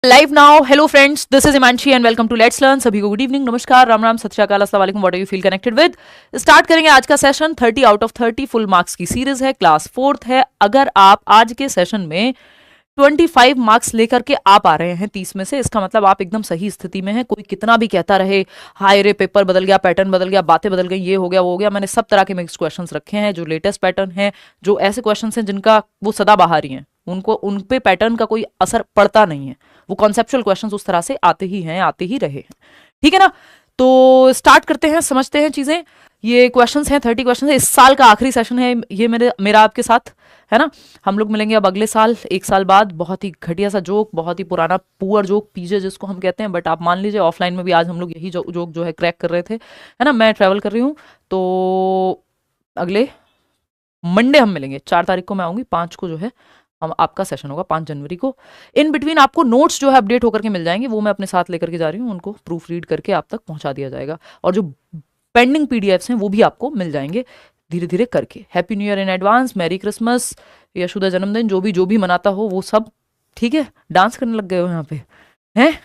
Live now. Hello friends, this is Himanshi and welcome to let's learn. सभी को good evening, नमस्कार, राम राम, सत श्री अकाल, अस्सलाम वालेकुम, what are you feel connected with. Start करेंगे आज का session. 30 out of 30 full marks की सीरीज है, क्लास 4th है। अगर आप आज के सेशन में 25 मार्क्स लेकर के आप आ रहे हैं 30 में से, इसका मतलब आप एकदम सही स्थिति में हैं। कोई कितना भी कहता रहे हाय रे पेपर बदल गया, पैटर्न बदल गया, बातें बदल गई, ये हो गया वो हो गया, मैंने सब तरह के मिक्स क्वेश्चंस रखे हैं। जो लेटेस्ट पैटर्न है, जो ऐसे क्वेश्चंस हैं जिनका वो सदाबहार ही हैं, उनको उन पे पैटर्न का कोई असर पड़ता नहीं है। वो कॉन्सेप्चुअल क्वेश्चंस उस तरह से आते ही हैं, आते ही रहे हैं। ठीक है ना। तो स्टार्ट करते हैं, समझते हैं चीजें। ये क्वेश्चंस हैं, 30 क्वेश्चंस है। इस साल का आखिरी सेशन है ये मेरा आपके साथ, है ना। हम लोग मिलेंगे अब अगले साल, एक साल बाद। बहुत ही घटिया सा जोक, बहुत ही पुराना पुअर जोक, पीजे जिसको हम कहते हैं, बट आप मान लीजिए ऑफलाइन में भी आज हम लोग यही जोक जो है क्रैक कर रहे थे, है ना। मैं ट्रैवल कर रही हूँ, तो अगले मंडे हम मिलेंगे। 4 तारीख को मैं आऊंगी, 5 को जो है हम आपका सेशन होगा, 5 जनवरी को। इन बिटवीन आपको नोट्स जो है अपडेट होकर के मिल जाएंगे, वो मैं अपने साथ लेकर के जा रही हूँ। उनको प्रूफ रीड करके आप तक पहुंचा दिया जाएगा, और जो पेंडिंग पीडीएफ्स हैं वो भी आपको मिल जाएंगे धीरे धीरे करके। Happy new year in advance, merry Christmas, Yashoda जन्मदिन, जो भी मनाता हो वो सब। ठीक है, डांस करने लग गए हो यहाँ पे, हैं।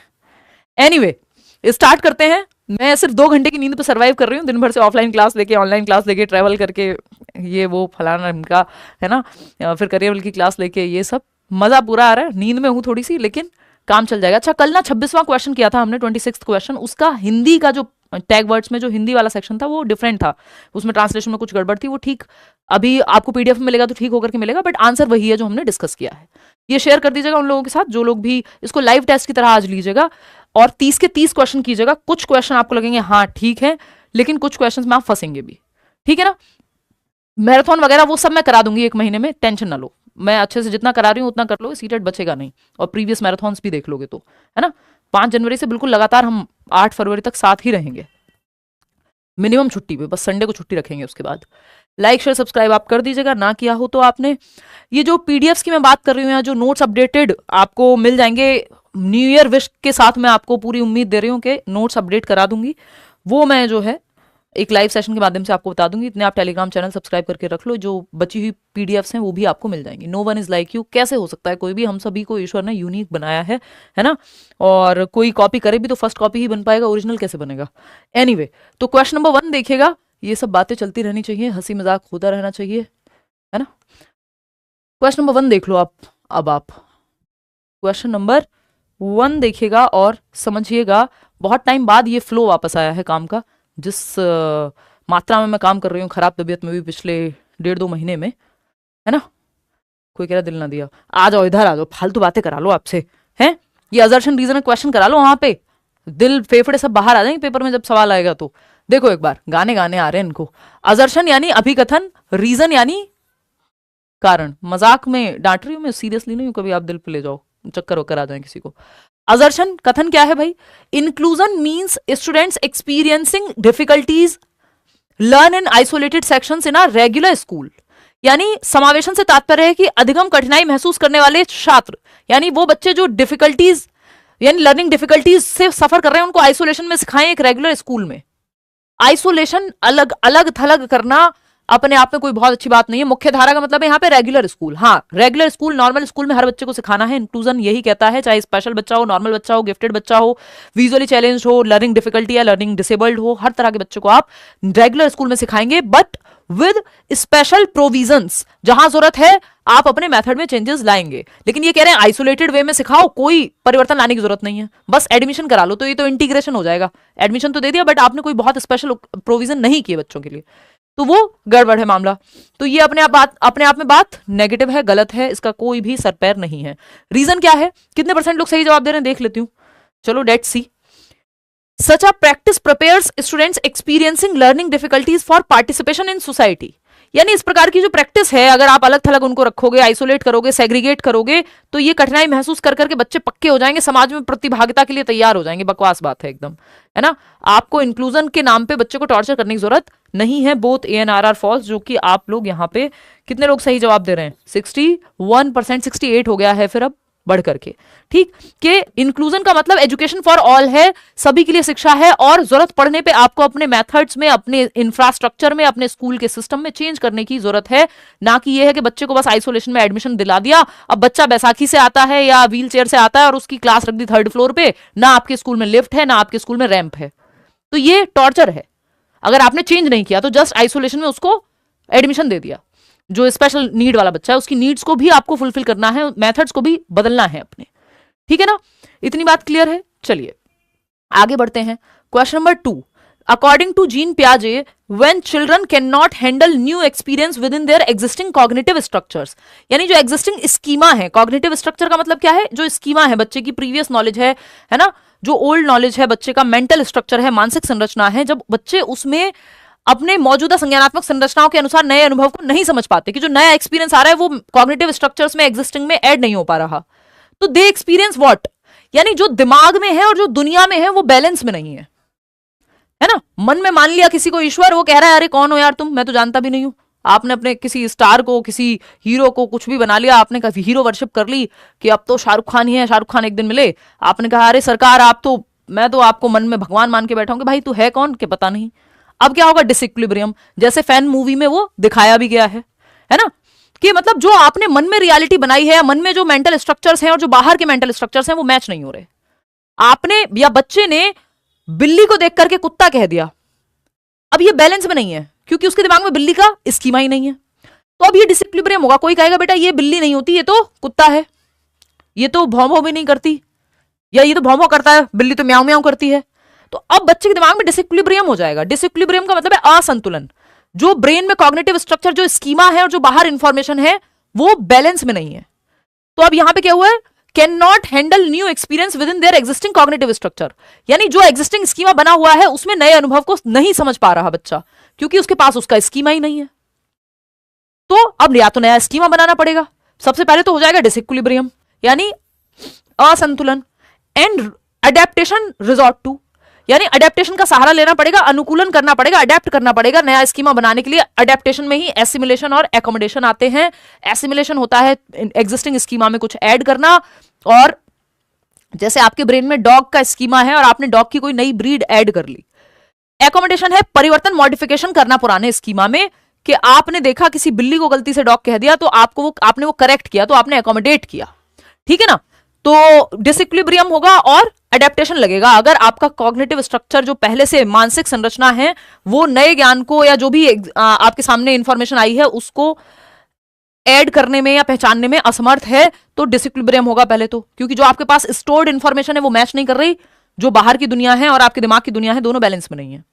एनीवे, स्टार्ट करते हैं। मैं सिर्फ 2 घंटे की नींद पे सर्वाइव कर रही हूँ, दिन भर से ऑफलाइन क्लास लेके, ऑनलाइन क्लास लेके, ट्रैवल करके, ये वो फलाना इनका, है ना। फिर करियर की क्लास लेके, ये सब मजा पूरा आ रहा है। नींद में हूँ थोड़ी सी, लेकिन काम चल जाएगा। अच्छा, कल ना 26वां क्वेश्चन किया था हमने, 26th क्वेश्चन। उसका हिंदी का जो टैग वर्ड्स में जो हिंदी वाला सेक्शन था वो डिफरेंट था, उसमें ट्रांसलेशन में कुछ गड़बड़ थी। वो ठीक अभी आपको पीडीएफ में मिलेगा तो ठीक होकर के मिलेगा, बट आंसर वही है जो हमने डिस्कस किया है। ये शेयर कर दीजिएगा उन लोगों के साथ जो लोग भी इसको लाइव टेस्ट की तरह आज लीजिएगा, और 30 के 30 क्वेश्चन कीजिएगा। कुछ क्वेश्चन आपको लगेंगे हाँ ठीक है, लेकिन कुछ क्वेश्चन में आप फंसेंगे भी। ठीक है ना। मैराथन वगैरह वो सब मैं करा दूंगी 1 महीने में, टेंशन ना लो। मैं अच्छे से जितना करा रही हूँ उतना कर लो, सीटेट बचेगा नहीं, और प्रीवियस मैराथन्स भी देख लोगे तो, है ना। 5 जनवरी से बिल्कुल लगातार हम 8 फरवरी तक साथ ही रहेंगे, मिनिमम छुट्टी पे, बस संडे को छुट्टी रखेंगे। उसके बाद लाइक शेयर सब्सक्राइब आप कर दीजिएगा, ना किया हो तो आपने। ये जो पीडीएफ्स की मैं बात कर रही हूँ, जो नोट्स अपडेटेड आपको मिल जाएंगे न्यू ईयर विश के साथ, मैं आपको पूरी उम्मीद दे रही हूँ कि नोट्स अपडेट करा दूंगी। वो मैं जो है एक लाइव सेशन के माध्यम से आपको बता दूंगी। इतने आप टेलीग्राम चैनल सब्सक्राइब करके रख लो, जो बची हुई पीडीएफ्स हैं वो भी आपको मिल जाएंगी। No one is like you कैसे हो सकता है कोई भी, हम सभी को ईश्वर ने यूनिक बनाया है ना। और कोई कॉपी करे भी तो फर्स्ट कॉपी ही बन पाएगा, ओरिजिनल कैसे बनेगा। एनीवे, तो क्वेश्चन नंबर 1 देखिएगा। ये सब बातें चलती रहनी चाहिए, हंसी मजाक होता रहना चाहिए, है ना। क्वेश्चन नंबर 1 देख लो आप। अब आप क्वेश्चन नंबर 1 देखिएगा और समझिएगा। बहुत टाइम बाद ये फ्लो वापस आया है काम का, जिस मात्रा में मैं काम कर रही हूँ, खराब तबीयत में भी पिछले 1.5-2 महीने में, है ना। कोई कह रहा दिल ना दिया, आ जाओ इधर, आ जाओ, फालतू बातें करा लो आपसे, हैं। ये अजर्शन रीजन क्वेश्चन करा लो, वहां पे दिल फेफड़े सब बाहर आ जाएंगे पेपर में जब सवाल आएगा तो। देखो एक बार, गाने गाने आ रहे हैं इनको। अजर्शन यानी अभिकथन, रीजन यानी कारण। मजाक में डांट रही हूँ मैं, सीरियसली नहीं हूँ, कभी आप दिल पे ले जाओ, चक्कर वक्कर आ जाए किसी को। असर्शन कथन क्या है भाई। Inclusion means students experiencing difficulties learn in isolated sections in a regular school. यानी समावेशन से तात्पर्य है कि अधिगम कठिनाई महसूस करने वाले छात्र, यानी वो बच्चे जो डिफिकल्टीज यानी लर्निंग डिफिकल्टीज से सफर कर रहे हैं, उनको आइसोलेशन में सिखाएं एक रेगुलर स्कूल में। आइसोलेशन, अलग अलग थलग करना अपने आप में कोई बहुत अच्छी बात नहीं है। मुख्य धारा का मतलब है यहाँ पे रेगुलर स्कूल। हाँ, रेगुलर स्कूल, नॉर्मल स्कूल में हर बच्चे को सिखाना है। इंक्लूजन यही कहता है, चाहे स्पेशल बच्चा हो, नॉर्मल बच्चा हो, गिफ्टेड बच्चा हो, विजुअली चैलेंज हो, लर्निंग डिफिकल्टी या लर्निंग डिसेबल्ड हो, हर तरह के बच्चे को आप रेगुलर स्कूल में सिखाएंगे, बट विद स्पेशल प्रोविजंस। जहां जरूरत है आप अपने मेथड में चेंजेस लाएंगे। लेकिन ये कह रहे हैं आइसोलेटेड वे में सिखाओ, कोई परिवर्तन लाने की जरूरत नहीं है, बस एडमिशन करा लो, तो ये तो इंटीग्रेशन हो जाएगा। एडमिशन तो दे दिया, बट आपने कोई बहुत स्पेशल प्रोविजन नहीं किए बच्चों के लिए, तो वो गड़बड़ है मामला। तो ये अपने आप में बात नेगेटिव है, गलत है, इसका कोई भी सर पैर नहीं है। रीजन क्या है, कितने % लोग सही जवाब दे रहे हैं देख लेती हूँ। चलो let's see. Such a practice prepares students experiencing learning difficulties for participation in society. यानी इस प्रकार की जो प्रैक्टिस है, अगर आप अलग थलग उनको रखोगे, आइसोलेट करोगे, सेग्रीगेट करोगे, तो ये कठिनाई महसूस कर करके बच्चे पक्के हो जाएंगे, समाज में प्रतिभागिता के लिए तैयार हो जाएंगे। बकवास बात है एकदम, है ना। आपको इंक्लूजन के नाम पे बच्चे को टॉर्चर करने की जरूरत नहीं है। बोथ ANR आर फॉल्स, जो कि आप लोग यहाँ पे कितने लोग सही जवाब दे रहे हैं, 61%, 68 हो गया है। फिर अब बढ़ करके। ठीक, कि इंक्लूजन का मतलब एजुकेशन फॉर ऑल है, सभी के लिए शिक्षा है, और जरूरत पड़ने पे आपको अपने मेथड्स में, अपने इंफ्रास्ट्रक्चर में, अपने स्कूल के सिस्टम में चेंज करने की जरूरत है। ना कि ये है कि बच्चे को बस आइसोलेशन में एडमिशन दिला दिया, अब बच्चा बैसाखी से आता है या व्हील चेयर से आता है और उसकी क्लास रख दी 3rd फ्लोर पे, ना आपके स्कूल में लिफ्ट है, ना आपके स्कूल में रैंप है। तो ये टॉर्चर है। अगर आपने चेंज नहीं किया तो जस्ट आइसोलेशन में उसको एडमिशन दे दिया। जो स्पेशल नीड वाला बच्चा है उसकी नीड्स को भी आपको फुलफिल करना है, मेथड्स को भी बदलना है अपने। ठीक है ना, इतनी बात क्लियर है। चलिए आगे बढ़ते हैं। Question number 2, according to Jean पियाजे, when children can not handle new experience within their existing cognitive structures, यानी जो एग्जिस्टिंग स्कीमा है, कॉग्निटिव स्ट्रक्चर का मतलब क्या है, जो स्कीमा है, बच्चे की प्रीवियस नॉलेज है ना, जो ओल्ड नॉलेज है, बच्चे का मेंटल स्ट्रक्चर है, मानसिक संरचना है, जब बच्चे उसमें अपने मौजूदा संज्ञानात्मक संरचनाओं के अनुसार नए अनुभव को नहीं समझ पाते, कि जो नया एक्सपीरियंस आ रहा है वो कॉग्निटिव स्ट्रक्चर्स में, एग्जिस्टिंग में ऐड नहीं हो पा रहा, तो दे एक्सपीरियंस व्हाट, यानी जो दिमाग में है और जो दुनिया में है वो बैलेंस में नहीं है ना। मन में मान लिया किसी को ईश्वर, वो कह रहा है अरे कौन हो यार तुम, मैं तो जानता भी नहीं हूं। आपने अपने किसी स्टार को, किसी हीरो को कुछ भी बना लिया, आपने कहा हीरो वर्शिप कर ली कि अब तो शाहरुख खान ही है, शाहरुख खान एक दिन मिले, आपने कहा अरे सरकार आप तो, मैं तो आपको मन में भगवान मान के बैठा हूं कि भाई तू है कौन के पता नहीं। अब क्या होगा, डिसइक्विलिब्रियम, जैसे फैन मूवी में वो दिखाया भी गया है ना, कि मतलब जो आपने मन में रियलिटी बनाई है, मन में जो मेंटल स्ट्रक्चर्स हैं और जो बाहर के मेंटल स्ट्रक्चर्स हैं वो मैच नहीं हो रहे। आपने या बच्चे ने बिल्ली को देख करके कुत्ता कह दिया, अब ये बैलेंस में नहीं है, क्योंकि उसके दिमाग में बिल्ली का स्कीमा ही नहीं है, तो अब ये डिसइक्विलिब्रियम होगा। कोई कहेगा बेटा ये बिल्ली नहीं होती, ये तो कुत्ता है, ये तो भौं भौं भी नहीं करती, या ये तो भौं भौं करता है, बिल्ली तो म्याऊं म्याऊं करती है। तो अब बच्चे के दिमाग में डिसइक्विलिब्रियम हो जाएगा। डिसइक्विलिब्रियम का मतलब है असंतुलन, जो ब्रेन में कॉग्निटिव स्ट्रक्चर, जो स्कीमा है और जो बाहर इंफॉर्मेशन है वो बैलेंस में नहीं है। तो अब यहां पे क्या हुआ है, can not handle new experience within their existing cognitive structure, यानी जो एग्जिस्टिंग स्कीमा बना हुआ है उसमें नए अनुभव को नहीं समझ पा रहा बच्चा, क्योंकि उसके पास उसका स्कीमा ही नहीं है। तो अब या तो नया स्कीमा बनाना पड़ेगा, सबसे पहले तो हो जाएगा डिसइक्विलिब्रियम यानी असंतुलन, एंड अडेप्टेशन रिजॉर्ट टू, यानी अडेप्टेशन का सहारा लेना पड़ेगा, अनुकूलन करना पड़ेगा, अडेप्ट करना पड़ेगा नया स्कीमा बनाने के लिए। अडेप्टेशन में ही एसिमिलेशन और एकोमोडेशन आते हैं। एसिमिलेशन होता है एग्जिस्टिंग स्कीमा में कुछ ऐड करना, और जैसे आपके ब्रेन में डॉग का स्कीमा है और आपने डॉग की कोई नई ब्रीड ऐड कर ली। एकोमोडेशन है परिवर्तन, मॉडिफिकेशन करना पुराने स्कीमा में, कि आपने देखा किसी बिल्ली को गलती से डॉग कह दिया तो आपने वो करेक्ट किया, तो आपने एकोमोडेट किया। ठीक है ना, तो डिसइक्विलिब्रियम होगा और अडेप्टेशन लगेगा। अगर आपका कॉग्निटिव स्ट्रक्चर जो पहले से मानसिक संरचना है वो नए ज्ञान को या जो भी आपके सामने इंफॉर्मेशन आई है उसको ऐड करने में या पहचानने में असमर्थ है, तो डिसइक्विलिब्रियम होगा पहले तो, क्योंकि जो आपके पास स्टोर्ड इंफॉर्मेशन है वो मैच नहीं कर रही, जो बाहर की दुनिया है और आपके दिमाग की दुनिया है दोनों बैलेंस में नहीं है।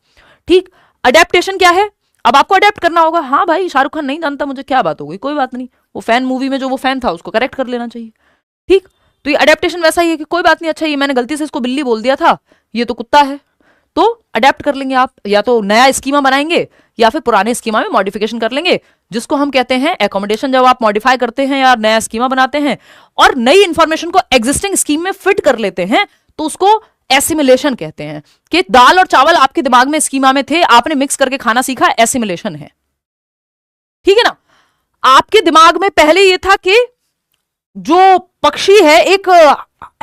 ठीक, अडेप्टेशन क्या है, अब आपको अडेप्ट करना होगा। हाँ भाई शाहरुख खान नहीं जानता मुझे, क्या बात हो गई, कोई बात नहीं, वो फैन मूवी में जो वो फैन था उसको करेक्ट कर लेना चाहिए। ठीक, तो ये अडेप्टेशन वैसा ही है कि कोई बात नहीं, अच्छा ये मैंने गलती से इसको बिल्ली बोल दिया था, ये तो कुत्ता है, तो अडेप्ट कर लेंगे आप, या तो नया स्कीमा बनाएंगे या फिर पुराने स्कीमा में मॉडिफिकेशन कर लेंगे, जिसको हम कहते हैं एकोमोडेशन। जब आप मॉडिफाई करते हैं या नया स्कीमा बनाते हैं और नई इंफॉर्मेशन को एग्जिस्टिंग स्कीम में फिट कर लेते हैं तो उसको एसिमिलेशन कहते हैं, कि दाल और चावल आपके दिमाग में स्कीमा में थे, आपने मिक्स करके खाना सीखा, एसिमिलेशन है। ठीक है ना, आपके दिमाग में पहले ये था कि जो पक्षी है, एक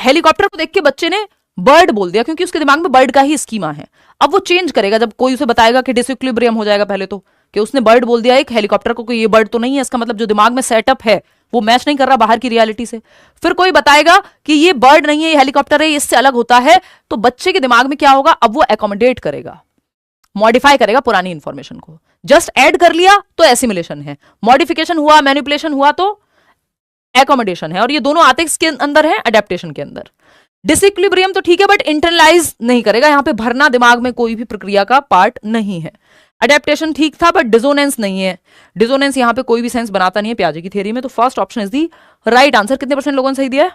हेलीकॉप्टर को देख के बच्चे ने बर्ड बोल दिया, क्योंकि उसके दिमाग में बर्ड का ही स्कीमा है। अब वो चेंज करेगा जब कोई उसे बताएगा कि डिसइक्विलिब्रियम हो जाएगा, पहले तो कि उसने बर्ड बोल दिया एक हेलीकॉप्टर को, ये बर्ड तो नहीं है, इसका मतलब जो दिमाग में सेटअप है वो मैच नहीं कर रहा बाहर की रियलिटी से। फिर कोई बताएगा कि ये बर्ड नहीं है, ये हेलीकॉप्टर है, इससे अलग होता है, तो बच्चे के दिमाग में क्या होगा, अब वो एकोमोडेट करेगा, मॉडिफाई करेगा पुरानी इंफॉर्मेशन को। जस्ट ऐड कर लिया तो एसिमिलेशन है, मॉडिफिकेशन हुआ, मैनिपुलेशन हुआ तो एकोमोडेशन है, और ये दोनों आते किसके अंदर है, अडेप्टेशन के अंदर। डिसइक्विलिब्रियम तो ठीक है बट इंटरनलाइज नहीं करेगा, यहां पे भरना दिमाग में कोई भी प्रक्रिया का पार्ट नहीं है। अडेप्टेशन ठीक था बट डिसोनेंस नहीं है, डिसोनेंस यहां पे कोई भी सेंस बनाता नहीं है पियाजे की थ्योरी में। तो first option is the right answer. कितने % लोगों ने सही दिया है,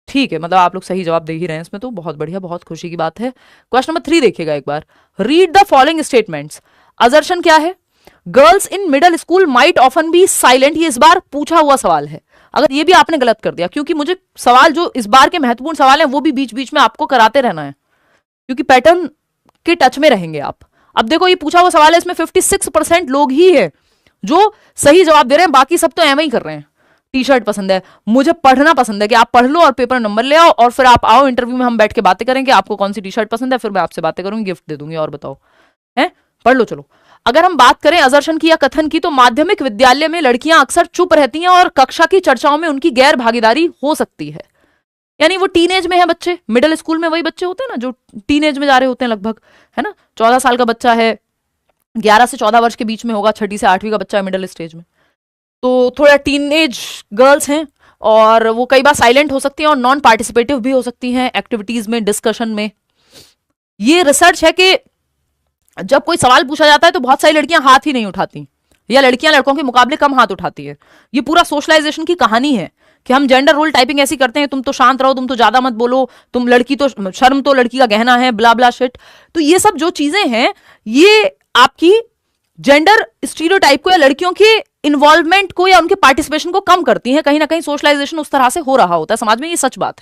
ठीक है, मतलब आप लोग सही जवाब दे ही रहे हैं इसमें, तो बहुत बढ़िया, बहुत खुशी की बात है। क्वेश्चन नंबर 3 देखिएगा एक बार, read the following statements. Assertion क्या है, girls in middle school might often be silent, ये इस बार पूछा हुआ सवाल है। अगर ये भी आपने गलत कर दिया, क्योंकि मुझे सवाल जो इस बार के महत्वपूर्ण सवाल हैं वो भी बीच बीच में आपको कराते रहना है, क्योंकि पैटर्न के टच में रहेंगे आप। अब देखो ये पूछा हुआ सवाल है, इसमें 56% लोग ही है जो सही जवाब दे रहे हैं, बाकी सब तो एम ही कर रहे हैं। टी शर्ट पसंद है, मुझे पढ़ना पसंद है कि आप पढ़ लो और पेपर नंबर ले आओ और फिर आप आओ इंटरव्यू में, हम बैठ के बातें करेंगे, आपको कौन सी टी शर्ट पसंद है, फिर मैं आपसे बातें करूंगी, गिफ्ट दे दूंगी, और बताओ है, पढ़ लो चलो। अगर हम बात करें असर्शन की या कथन की, तो माध्यमिक विद्यालय में लड़कियां अक्सर चुप रहती हैं और कक्षा की चर्चाओं में उनकी गैर भागीदारी हो सकती है। यानी वो टीनेज में है बच्चे, मिडिल स्कूल में वही बच्चे होते हैं ना जो टीनेज में जा रहे होते हैं लगभग, है ना, 14 साल का बच्चा है, 11 से 14 वर्ष के बीच में होगा, 6ठी से 8वीं का बच्चा है मिडिल स्टेज में, तो थोड़ा टीनेज गर्ल्स हैं और वो कई बार साइलेंट हो सकती हैं और नॉन पार्टिसिपेटिव भी हो सकती हैं एक्टिविटीज में, डिस्कशन में। ये रिसर्च है कि जब कोई सवाल पूछा जाता है तो बहुत सारी लड़कियां हाथ ही नहीं उठाती, या लड़कियां लड़कों के मुकाबले कम हाथ उठाती है। ये पूरा सोशलाइजेशन की कहानी है कि हम जेंडर रोल टाइपिंग ऐसी करते हैं, तुम तो शांत रहो, तुम तो ज्यादा मत बोलो, तुम लड़की तो, शर्म तो लड़की का गहना है, ब्ला ब्ला शिट। तो ये सब जो चीजें हैं ये आपकी जेंडर स्टीरियोटाइप को या लड़कियों के इन्वॉल्वमेंट को या उनके पार्टिसिपेशन को कम करती हैं। कहीं ना कहीं सोशलाइजेशन उस तरह से हो रहा होता है समाज में, ये सच बात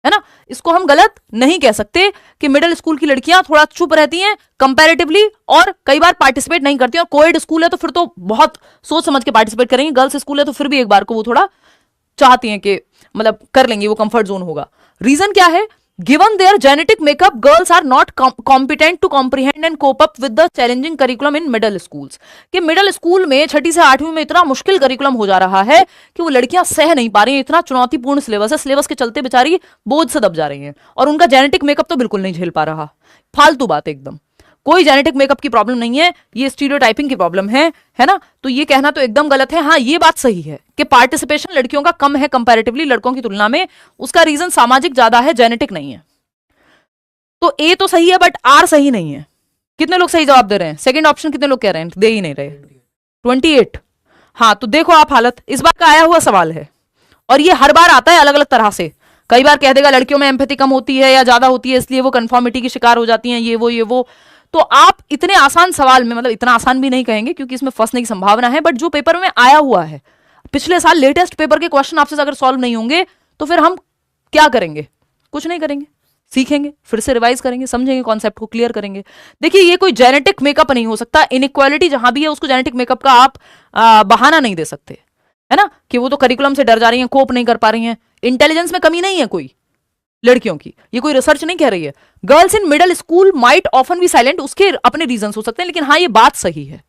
है ना। इसको हम गलत नहीं कह सकते कि मिडिल स्कूल की लड़कियां थोड़ा चुप रहती हैं कंपैरेटिवली और कई बार पार्टिसिपेट नहीं करती हैं। और कोएड स्कूल है तो फिर तो बहुत सोच समझ के पार्टिसिपेट करेंगे, गर्ल्स स्कूल है तो फिर भी एक बार को वो थोड़ा चाहती हैं कि मतलब कर लेंगे, वो कंफर्ट जोन होगा। रीजन क्या है? Given their genetic makeup, girls are not competent to comprehend and cope up with the challenging curriculum in middle schools. कि मिडिल स्कूल में 6ठी से 8वीं में इतना मुश्किल करिकुलम हो जा रहा है कि वो लड़कियां सह नहीं पा रही हैं, इतना चुनौतीपूर्ण सिलेबस है, सिलेबस के चलते बेचारी बोझ से दब जा रही हैं और उनका जेनेटिक मेकअप तो बिल्कुल नहीं झेल पा रहा। फालतू बात एकदम, कोई जेनेटिक मेकअप की प्रॉब्लम नहीं है, ये स्टीरियोटाइपिंग की प्रॉब्लम है ना। तो ये कहना तो एकदम गलत है। हाँ, ये बात सही है कि पार्टिसिपेशन लड़कियों का कम है कंपैरेटिवली लड़कों की तुलना में, उसका रीजन सामाजिक ज्यादा है, जेनेटिक नहीं है। तो ए तो सही है बट आर सही नहीं है। कितने लोग सही जवाब दे रहे हैं? सेकंड ऑप्शन कितने लोग कह रहे हैं? दे ही नहीं रहे। 28। हाँ, तो देखो आप हालत, इस बार का आया हुआ सवाल है और ये हर बार आता है अलग अलग तरह से। कई बार कह देगा लड़कियों में एम्पैथी कम होती है या ज्यादा होती है इसलिए वो कंफर्मिटी की शिकार हो जाती हैं, ये वो। तो आप इतने आसान सवाल में, मतलब इतना आसान भी नहीं कहेंगे क्योंकि इसमें फंसने की संभावना है, बट जो पेपर में आया हुआ है पिछले साल लेटेस्ट पेपर के क्वेश्चन आपसे अगर सॉल्व नहीं होंगे तो फिर हम क्या करेंगे? कुछ नहीं करेंगे, सीखेंगे, फिर से रिवाइज करेंगे, समझेंगे, कॉन्सेप्ट को क्लियर करेंगे। देखिए, ये कोई जेनेटिक मेकअप नहीं हो सकता। इनइक्वालिटी जहां भी है उसको जेनेटिक मेकअप का आप बहाना नहीं दे सकते, है ना, कि वो तो करिकुलम से डर जा रही हैं, कोप नहीं कर पा रही हैं। इंटेलिजेंस में कमी नहीं है कोई लड़कियों की, ये कोई रिसर्च नहीं कह रही है। Girls in middle school might often be silent, उसके अपने रीजन हो सकते हैं, लेकिन हाँ ये बात सही है।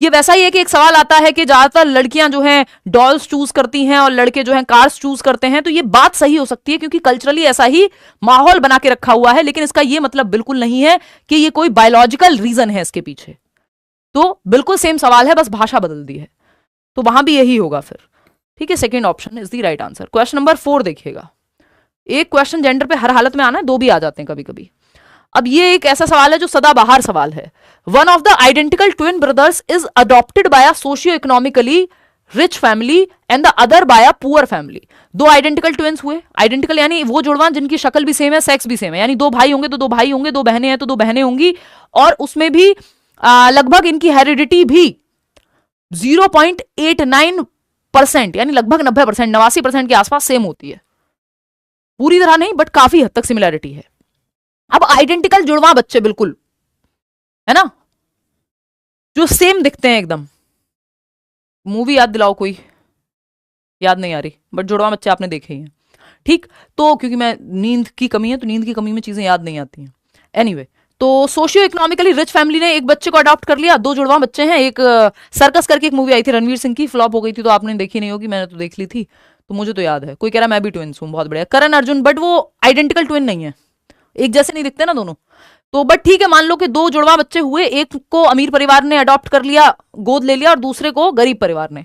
ये वैसा ही है कि एक सवाल आता है कि ज्यादातर लड़कियां जो हैं डॉल्स चूज करती हैं और लड़के जो हैं कार्स चूज करते हैं, तो ये बात सही हो सकती है क्योंकि कल्चरली ऐसा ही माहौल बना के रखा हुआ है, लेकिन इसका ये मतलब बिल्कुल नहीं है कि ये कोई बायोलॉजिकल रीजन है इसके पीछे। तो बिल्कुल सेम सवाल है, बस भाषा बदल दी है, तो वहां भी यही होगा फिर। ठीक है, second option is the right answer. Question number 4 देखिएगा। एक क्वेश्चन जेंडर पे हर हालत में आना है, 2 भी आ जाते हैं कभी कभी। अब ये एक ऐसा सवाल है जो सदाबहार सवाल है। One of the identical twin brothers is adopted by a socio economically rich family and the other by a poor family. 2 identical twins हुए। आइडेंटिकल यानी वो जुड़वा जिनकी शक्ल भी सेम है, सेक्स भी सेम है, यानी 2 भाई होंगे तो 2 भाई होंगे, 2 बहनें हैं तो 2 बहनें होंगी, और उसमें भी लगभग इनकी हेरिडिटी भी 0.89% यानी लगभग 90%, 89% के आसपास सेम होती है। पूरी तरह नहीं बट काफी हद तक सिमिलैरिटी है। अब आइडेंटिकल जुड़वा बच्चे बिल्कुल, है ना, जो सेम दिखते हैं एकदम। मूवी याद दिलाओ कोई, याद नहीं आ रही, बट जुड़वा बच्चे आपने देखे ही हैं। ठीक, तो क्योंकि मैं नींद की कमी है तो नींद की कमी में चीजें याद नहीं आती हैं। एनीवे, तो सोशियो इकोनॉमिकली रिच फैमिली ने एक बच्चे को अडॉप्ट कर लिया। 2 जुड़वा बच्चे हैं। एक सर्कस करके एक मूवी आई थी रणवीर सिंह की, फ्लॉप हो गई थी तो आपने देखी नहीं होगी, मैंने तो देख ली थी तो मुझे तो याद है। कोई कह रहा मैं भी ट्विन्स हूं, बहुत बढ़िया। करण अर्जुन, बट वो आइडेंटिकल ट्विन नहीं है, एक जैसे नहीं दिखते ना दोनों। तो बट ठीक है, मान लो कि 2 जुड़वा बच्चे हुए, एक को अमीर परिवार ने अडॉप्ट कर लिया, गोद ले लिया, और दूसरे को गरीब परिवार ने।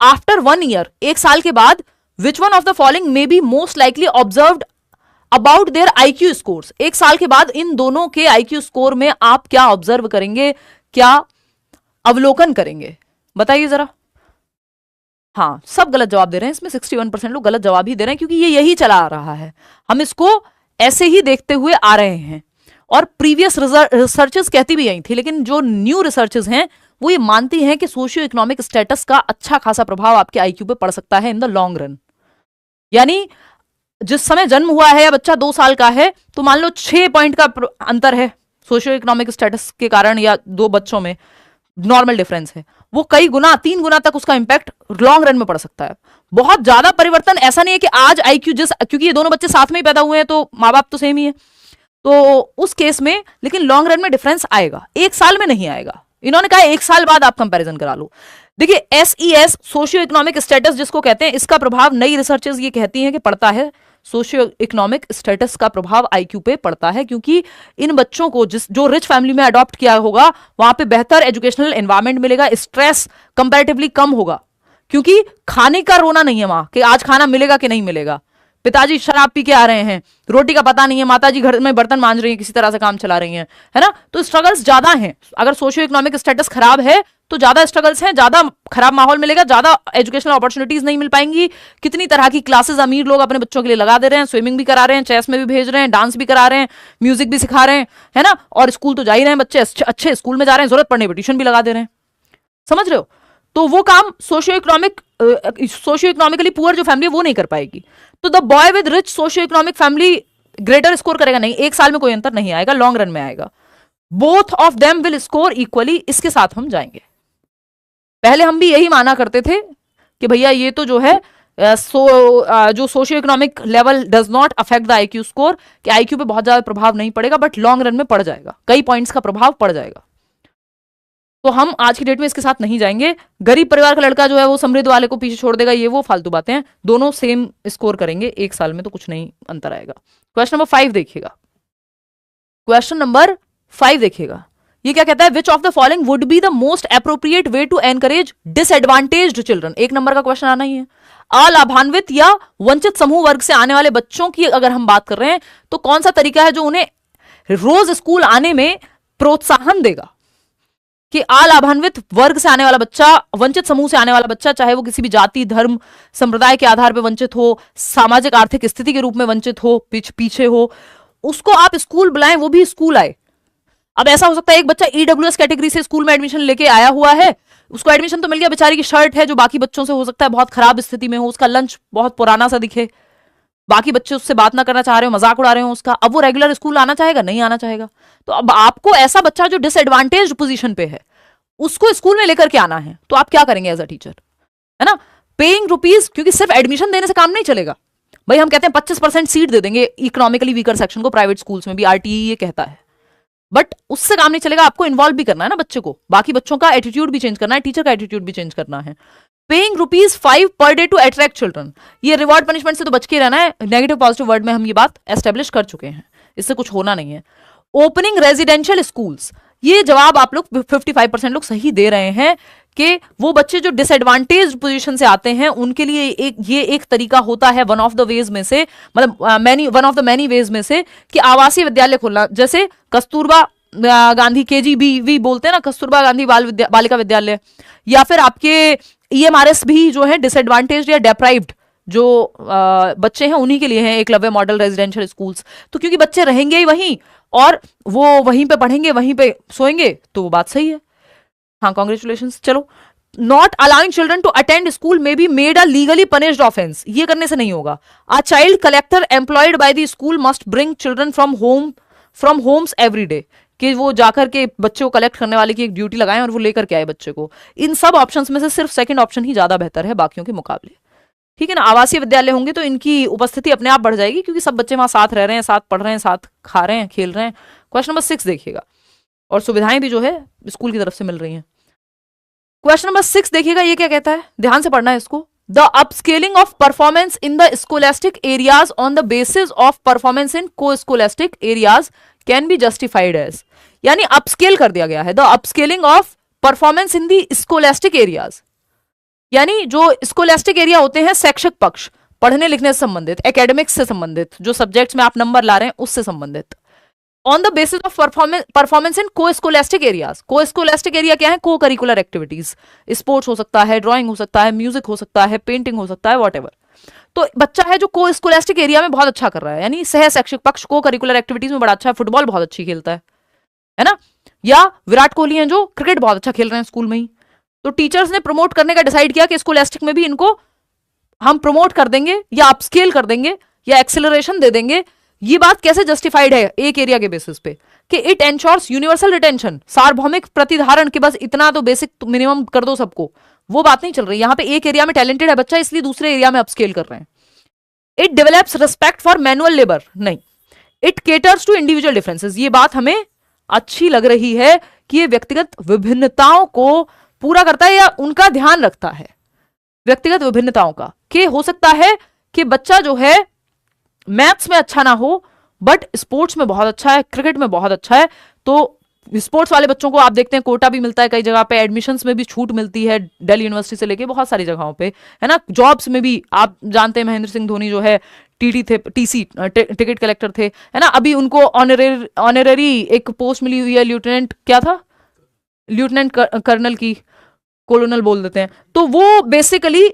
आफ्टर 1 ईयर, 1 साल के बाद, विच one of the following may be most likely observed about their IQ scores. 1 साल के बाद इन दोनों के आईक्यू स्कोर में आप क्या ऑब्जर्व करेंगे, क्या अवलोकन करेंगे, बताइए जरा। हाँ, सब गलत जवाब दे रहे हैं इसमें, 61% लोग गलत जवाब ही दे रहे हैं क्योंकि ये यही चला आ रहा है, हम इसको ऐसे ही देखते हुए आ रहे हैं। और प्रीवियस रिसर्चेस कहती भी यही थी, लेकिन जो न्यू रिसर्चेस हैं वो ये मानती हैं कि सोशियो इकोनॉमिक स्टेटस का अच्छा खासा प्रभाव आपके आईक्यू पे पड़ सकता है इन द लॉन्ग रन। यानी जिस समय जन्म हुआ है या बच्चा 2 साल का है तो मान लो 6 पॉइंट का अंतर है सोशियो इकोनॉमिक स्टेटस के कारण, या 2 बच्चों में नॉर्मल डिफरेंस है, वो कई गुना 3 गुना तक उसका इंपैक्ट लॉन्ग रन में पड़ सकता है। बहुत ज्यादा परिवर्तन ऐसा नहीं है कि आज आईक्यू क्योंकि ये दोनों बच्चे साथ में ही पैदा हुए हैं तो माँ बाप तो सेम ही है, तो उस केस में लेकिन लॉन्ग रन में डिफरेंस आएगा, 1 साल में नहीं आएगा। इन्होंने कहा 1 साल बाद आप कंपैरिजन करा लो। देखिए SES सोशियो इकोनॉमिक स्टेटस जिसको कहते हैं, इसका प्रभाव नई रिसर्चेस ये कहती हैं कि पड़ता है, सोशियो इकोनॉमिक स्टेटस का प्रभाव आईक्यू पे पड़ता है, क्योंकि इन बच्चों को जो रिच फैमिली में अडॉप्ट किया होगा वहां पे बेहतर एजुकेशनल एनवायरमेंट मिलेगा, स्ट्रेस कंपैरेटिवली कम होगा, क्योंकि खाने का रोना नहीं है वहां कि आज खाना मिलेगा कि नहीं मिलेगा। पिताजी शराब पी के आ रहे हैं, रोटी का पता नहीं है, माताजी घर में बर्तन मांज रही हैं, किसी तरह से काम चला रही हैं, है ना, तो स्ट्रगल्स ज्यादा हैं। अगर सोशियो इकोनॉमिक स्टेटस खराब है तो ज्यादा स्ट्रगल्स हैं, ज्यादा खराब माहौल मिलेगा, ज्यादा एजुकेशनल अपॉर्चुनिटीज नहीं मिल पाएंगी। कितनी तरह की क्लासेस अमीर लोग अपने बच्चों के लिए लगा दे रहे हैं, स्विमिंग भी करा रहे हैं, चेस में भी भेज रहे हैं, डांस भी करा रहे हैं, म्यूजिक भी सिखा रहे हैं, है ना, और स्कूल तो जा ही रहे हैं बच्चे, अच्छे स्कूल में जा रहे हैं, जरूरत पड़ने पर ट्यूशन भी लगा दे रहे हैं, समझ रहे हो। तो वो काम सोशियो इकोनॉमिकली पुअर जो फैमिली है वो नहीं कर पाएगी। तो the boy with rich socio economic family greater score करेगा नहीं, 1 साल में कोई अंतर नहीं आएगा, लॉन्ग रन में आएगा। Both of them will score equally, इसके साथ हम जाएंगे। पहले हम भी यही माना करते थे कि भैया ये तो जो है जो socio economic level does not affect the IQ score, कि आईक्यू पे बहुत ज्यादा प्रभाव नहीं पड़ेगा, बट लॉन्ग रन में पड़ जाएगा, कई पॉइंट्स का प्रभाव पड़ जाएगा। तो हम आज की डेट में इसके साथ नहीं जाएंगे। गरीब परिवार का लड़का जो है वो समृद्ध वाले को पीछे छोड़ देगा, ये वो फालतू बातें हैं, दोनों सेम स्कोर करेंगे 1 साल में, तो कुछ नहीं अंतर आएगा। क्वेश्चन नंबर 5 देखिएगा, क्वेश्चन नंबर 5 देखिएगा, ये क्या कहता है, which of the following would be the most appropriate way to encourage disadvantaged children. 1 number का क्वेश्चन आना ही है। अलाभान्वित या वंचित समूह वर्ग से आने वाले बच्चों की अगर हम बात कर रहे हैं तो कौन सा तरीका है जो उन्हें रोज स्कूल आने में प्रोत्साहन देगा, कि अलाभान्वित वर्ग से आने वाला बच्चा, वंचित समूह से आने वाला बच्चा, चाहे वो किसी भी जाति, धर्म, संप्रदाय के आधार पर वंचित हो, सामाजिक आर्थिक स्थिति के रूप में वंचित हो, पीछे हो, उसको आप स्कूल बुलाएं, वो भी स्कूल आए। अब ऐसा हो सकता है एक बच्चा ईडब्ल्यूएस कैटेगरी से स्कूल में एडमिशन लेके आया हुआ है, उसको एडमिशन तो मिल गया, बेचारी की शर्ट है जो बाकी बच्चों से हो सकता है बहुत खराब स्थिति में हो, उसका लंच बहुत पुराना सा दिखे, बाकी बच्चे उससे बात ना करना चाह रहे हो, मजाक उड़ा रहे हो उसका, अब वो रेगुलर स्कूल आना चाहेगा, नहीं आना चाहेगा। तो अब आपको ऐसा बच्चा जो डिसएडवांटेज पोजीशन पे है उसको स्कूल में लेकर के आना है, तो आप क्या करेंगे एज अ टीचर, है ना, पेइंग रुपीज, क्योंकि सिर्फ एडमिशन देने से काम नहीं चलेगा भाई। हम कहते हैं 25% सीट दे देंगे इकोनॉमिकली वीकर सेक्शन को प्राइवेट स्कूल्स में भी, आरटीई ये कहता है, बट उससे काम नहीं चलेगा, आपको इन्वॉल्व भी करना है ना बच्चे को, बाकी बच्चों का एटीट्यूड भी चेंज करना है, टीचर का एटीट्यूड भी चेंज करना है। पेइंग ₹5 पर डे टू अट्रैक्ट चिल्ड्रन, ये रिवॉर्ड पनिशमेंट से तो बच के रहना है, नेगेटिव पॉजिटिव वर्ड में हम ये बात एस्टेब्लिश कर चुके हैं, इससे कुछ होना नहीं है। ओपनिंग रेजिडेंशियल स्कूल्स, ये जवाब आप लोग 55% लोग सही दे रहे हैं कि वो बच्चे जो डिसएडवांटेज पोजीशन से आते हैं उनके लिए ये एक तरीका होता है, वन ऑफ द वेज में से, मतलब one of the many ways में से, कि आवासीय विद्यालय खोलना, जैसे कस्तूरबा गांधी KGB बोलते हैं ना, कस्तूरबा गांधी बालिका विद्यालय, या फिर आपके EMRS भी जो है डिसएडवांटेज या डेप्राइव्ड जो बच्चे हैं उन्हीं के लिए हैं एकलव्य मॉडल रेजिडेंशियल स्कूल्स। तो क्योंकि बच्चे रहेंगे ही वहीं और वो वहीं पे पढ़ेंगे, वहीं पे सोएंगे, तो वो बात सही है। हाँ, कॉन्ग्रेचुलेशंस। चलो, not allowing children to attend school may be made a legally punished offence, ये करने से नहीं होगा। A child collector employed by the school must bring children from homes every day, कि वो जाकर के बच्चे को कलेक्ट करने वाले की एक ड्यूटी लगाएं और वो लेकर के आए बच्चे को। इन सब ऑप्शंस में से सिर्फ सेकंड ऑप्शन ही ज्यादा बेहतर है बाकियों के मुकाबले, ठीक है ना। आवासीय विद्यालय होंगे तो इनकी उपस्थिति अपने आप बढ़ जाएगी, क्योंकि सब बच्चे वहां साथ रह रहे हैं, साथ पढ़ रहे हैं, साथ खा रहे हैं, खेल रहे हैं। क्वेश्चन नंबर 6 देखिएगा, और सुविधाएं भी जो है स्कूल की तरफ से मिल रही हैं। क्वेश्चन नंबर 6 देखिएगा, ये क्या कहता है, ध्यान से पढ़ना है इसको। The upscaling of performance in the scholastic areas on the basis of performance in co scholastic areas can be justified as, यानी अपस्केल कर दिया गया है, the upscaling of performance in the scholastic areas, यानी जो स्कोलास्टिक एरिया होते हैं शैक्षिक पक्ष, पढ़ने लिखने से संबंधित, एकेडमिक्स से संबंधित, जो सब्जेक्ट्स में आप नंबर ला रहे हैं उससे संबंधित, on the basis of performance in co scholastic areas. को स्कोलास्टिक एरिया क्या है, को करिकुलर एक्टिविटीज, स्पोर्ट्स हो सकता है, ड्राइंग हो सकता है, म्यूजिक हो सकता है, पेंटिंग हो सकता है, वॉटेवर। तो बच्चा है जो को स्कोलास्टिक एरिया में बहुत अच्छा कर रहा है, यानी सह शैक्षिक पक्ष को करिकुलर एक्टिविटीज में बड़ा अच्छा है, फुटबॉल बहुत अच्छी खेलता है ना, या विराट कोहली हैं जो क्रिकेट बहुत अच्छा खेल रहे हैं स्कूल में ही, तो टीचर्स ने प्रमोट करने का डिसाइड किया कि स्कोलास्टिक में भी इनको हम प्रमोट कर देंगे या अपस्केल कर देंगे या एक्सेलरेशन दे देंगे। ये बात कैसे जस्टिफाइड है, एक एरिया के बेसिस पे, कि इट एंश्योर्स यूनिवर्सल रिटेंशन, सार्वभौमिक प्रतिधारण, के बस इतना तो बेसिक मिनिमम कर दो सबको, वो बात नहीं चल रही। यहां पे एक एरिया में टैलेंटेड है बच्चा इसलिए दूसरे एरिया में अपस्केल कर रहे हैं। It develops respect for manual labour, नहीं। It caters to individual differences, ये बात हमें अच्छी लग रही है कि ये व्यक्तिगत विभिन्नताओं को पूरा करता है या उनका ध्यान रखता है, व्यक्तिगत विभिन्नताओं का। कि हो सकता है कि बच्चा जो है मैथ्स में अच्छा ना हो बट स्पोर्ट्स में बहुत अच्छा है, क्रिकेट में बहुत अच्छा है, तो स्पोर्ट्स वाले बच्चों को आप देखते हैं कोटा भी मिलता है, कई जगह पे एडमिशंस में भी छूट मिलती है, दिल्ली यूनिवर्सिटी से लेके बहुत सारी जगहों पे, है ना। जॉब्स में भी आप जानते हैं महेंद्र सिंह धोनी जो है टीटी थे, टीसी टिकट कलेक्टर थे, है ना। अभी उनको ऑनरेरी एक पोस्ट मिली हुई है, लेफ्टिनेंट क्या था, लेफ्टिनेंट कर्नल की, कोलोनल बोल देते हैं। तो वो बेसिकली,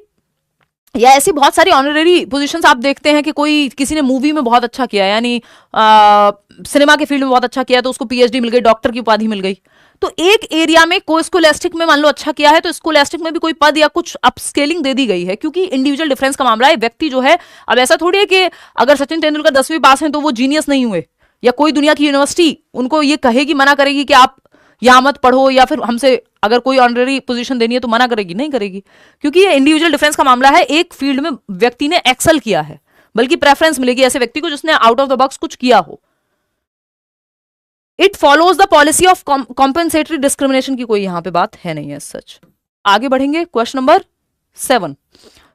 या ऐसी बहुत सारी ऑनरेरी पोजीशंस आप देखते हैं कि कोई किसी ने मूवी में बहुत अच्छा किया, यानी सिनेमा के फील्ड में बहुत अच्छा किया तो उसको पीएचडी मिल गई, डॉक्टर की उपाधि मिल गई। तो एक एरिया में कोई स्कॉलस्टिक में मान लो अच्छा किया है तो स्कॉलस्टिक में भी कोई पद या कुछ अपस्केलिंग दे दी गई है, क्योंकि इंडिविजुअल डिफरेंस का मामला है। व्यक्ति जो है, अब ऐसा थोड़ी है कि अगर सचिन तेंदुलकर 10वीं पास हैं तो वो जीनियस नहीं हुए, या कोई दुनिया की यूनिवर्सिटी उनको ये कहेगी, मना करेगी कि आप यहां मत पढ़ो, या फिर हमसे अगर कोई ऑनरेरी पोजीशन देनी है तो मना करेगी, नहीं करेगी, क्योंकि ये इंडिविजुअल डिफरेंस का मामला है। एक फील्ड में व्यक्ति ने एक्सेल किया है, बल्कि प्रेफरेंस मिलेगी ऐसे व्यक्ति को जिसने आउट ऑफ द बॉक्स कुछ किया हो। It follows the policy of compensatory discrimination की कोई यहां पे बात है नहीं है सच। आगे बढ़ेंगे, question number 7,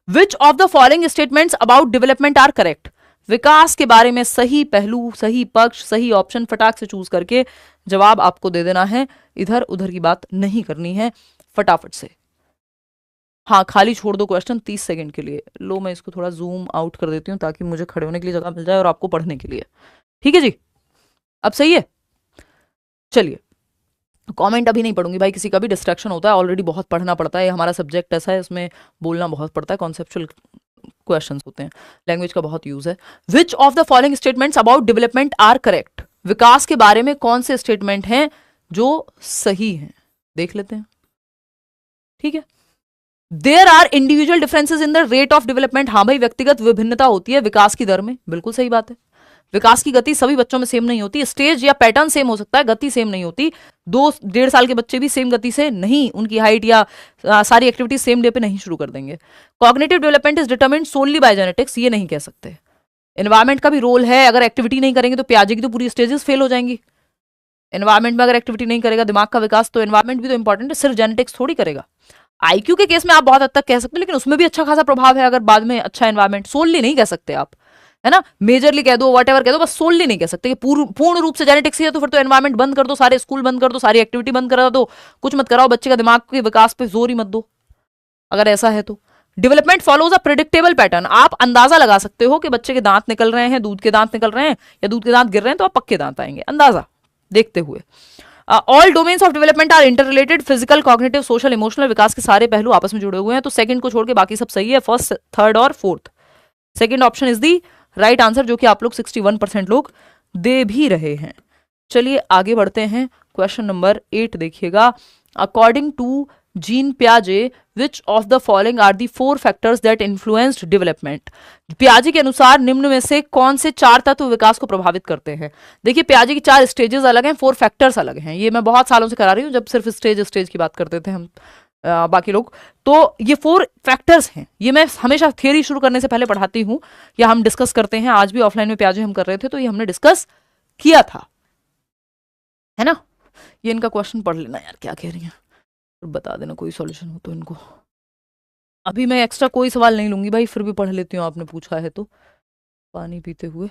which of the following statements about development are correct. विकास के बारे में सही पहलू, सही पक्ष, सही ऑप्शन फटाक से चूज करके जवाब आपको दे देना है, इधर उधर की बात नहीं करनी है, फटाफट से। हाँ, खाली छोड़ दो क्वेश्चन 30 सेकंड के लिए। लो, मैं इसको थोड़ा जूम आउट कर देती हूँ ताकि मुझे खड़े होने के लिए जगह मिल जाए और आपको पढ़ने के लिए। ठीक है जी, अब सही है। चलिए, कमेंट अभी नहीं पढ़ूंगी भाई, किसी का भी डिस्ट्रैक्शन होता है, ऑलरेडी बहुत पढ़ना पड़ता है, हमारा सब्जेक्ट ऐसा है, इसमें बोलना बहुत पड़ता है, कॉन्सेप्चुअल क्वेश्चंस होते हैं, लैंग्वेज का बहुत यूज है। Which of the following statements about development are correct. विकास के बारे में कौन से स्टेटमेंट हैं जो सही हैं, देख लेते हैं। ठीक है, there are individual differences in the rate of development. हाँ भाई, व्यक्तिगत विभिन्नता होती है विकास की दर में, बिल्कुल सही बात है। विकास की गति सभी बच्चों में सेम नहीं होती, स्टेज या पैटर्न सेम हो सकता है, गति सेम नहीं होती। 2-1.5 साल के बच्चे भी सेम गति से नहीं, उनकी हाइट या सारी एक्टिविटी सेम डे पे नहीं शुरू कर देंगे। Cognitive development is determined solely by genetics, ये नहीं कह सकते। एनवायरमेंट का भी रोल है, अगर एक्टिविटी नहीं करेंगे तो प्याजे की तो पूरी स्टेजेस फेल हो जाएंगी। एनवायरमेंट में अगर एक्टिविटी नहीं करेगा दिमाग का विकास, तो एनवायरमेंट भी तो इंपॉर्टेंट है, सिर्फ जेनेटिक्स थोड़ी करेगा। आईक्यू के केस में आप बहुत हद तक कह सकते हैं, लेकिन उसमें भी अच्छा खासा प्रभाव है अगर बाद में अच्छा एनवायरमेंट, सोनली नहीं कह सकते आप, है ना। मेजरली कह दो, व्हाटएवर कह दो, बस सोनली नहीं कह सकते कि पूर्ण रूप से जेनेटिक्स ही है, तो फिर तो एनवायरमेंट बंद कर दो, सारे स्कूल बंद कर दो, सारी एक्टिविटी बंद करा दो, कुछ मत कराओ, बच्चे का दिमाग के विकास पे जोर ही मत दो, अगर ऐसा है तो। Development follows a predictable pattern, आप अंदाजा लगा सकते हो कि बच्चे के दांत निकल रहे हैं, दूध के दांत निकल रहे हैं, या दूध के दांत गिर रहे हैं तो आप पक्के दांत आएंगे, अंदाजा देखते हुए। All domains of development are interrelated, physical, cognitive, social, emotional, विकास के सारे पहलू आपस में जुड़े हुए हैं, तो सेकंड को छोड़ के बाकी सब सही है, फर्स्ट, थर्ड और fourth. Second option is the right answer, जो कि आप लोग 61% लोग दे भी रहे हैं। चलिए आगे बढ़ते हैं, क्वेश्चन नंबर 8 देखिएगा। अकॉर्डिंग टू जीन पियाजे, which of the following are the 4 factors that influenced development. पियाजे के अनुसार निम्न में से कौन से 4 तत्व विकास को प्रभावित करते हैं। देखिए, पियाजे की 4 स्टेजेस अलग हैं, 4 फैक्टर्स अलग हैं। ये मैं बहुत सालों से करा रही हूँ, जब सिर्फ स्टेज की बात करते थे हम बाकी लोग। तो ये 4 फैक्टर्स हैं, ये मैं हमेशा थियरी शुरू करने से पहले पढ़ाती हूँ, या हम डिस्कस करते हैं। आज भी ऑफलाइन में पियाजे हम कर रहे थे तो ये हमने डिस्कस किया था, है ना। ये इनका क्वेश्चन पढ़ लेना यार, क्या कह रही हैं, बता देना कोई सॉल्यूशन हो तो इनको। अभी मैं एक्स्ट्रा कोई सवाल नहीं लूंगी भाई, फिर भी पढ़ लेती हूँ, आपने पूछा है तो। पानी पीते हुए,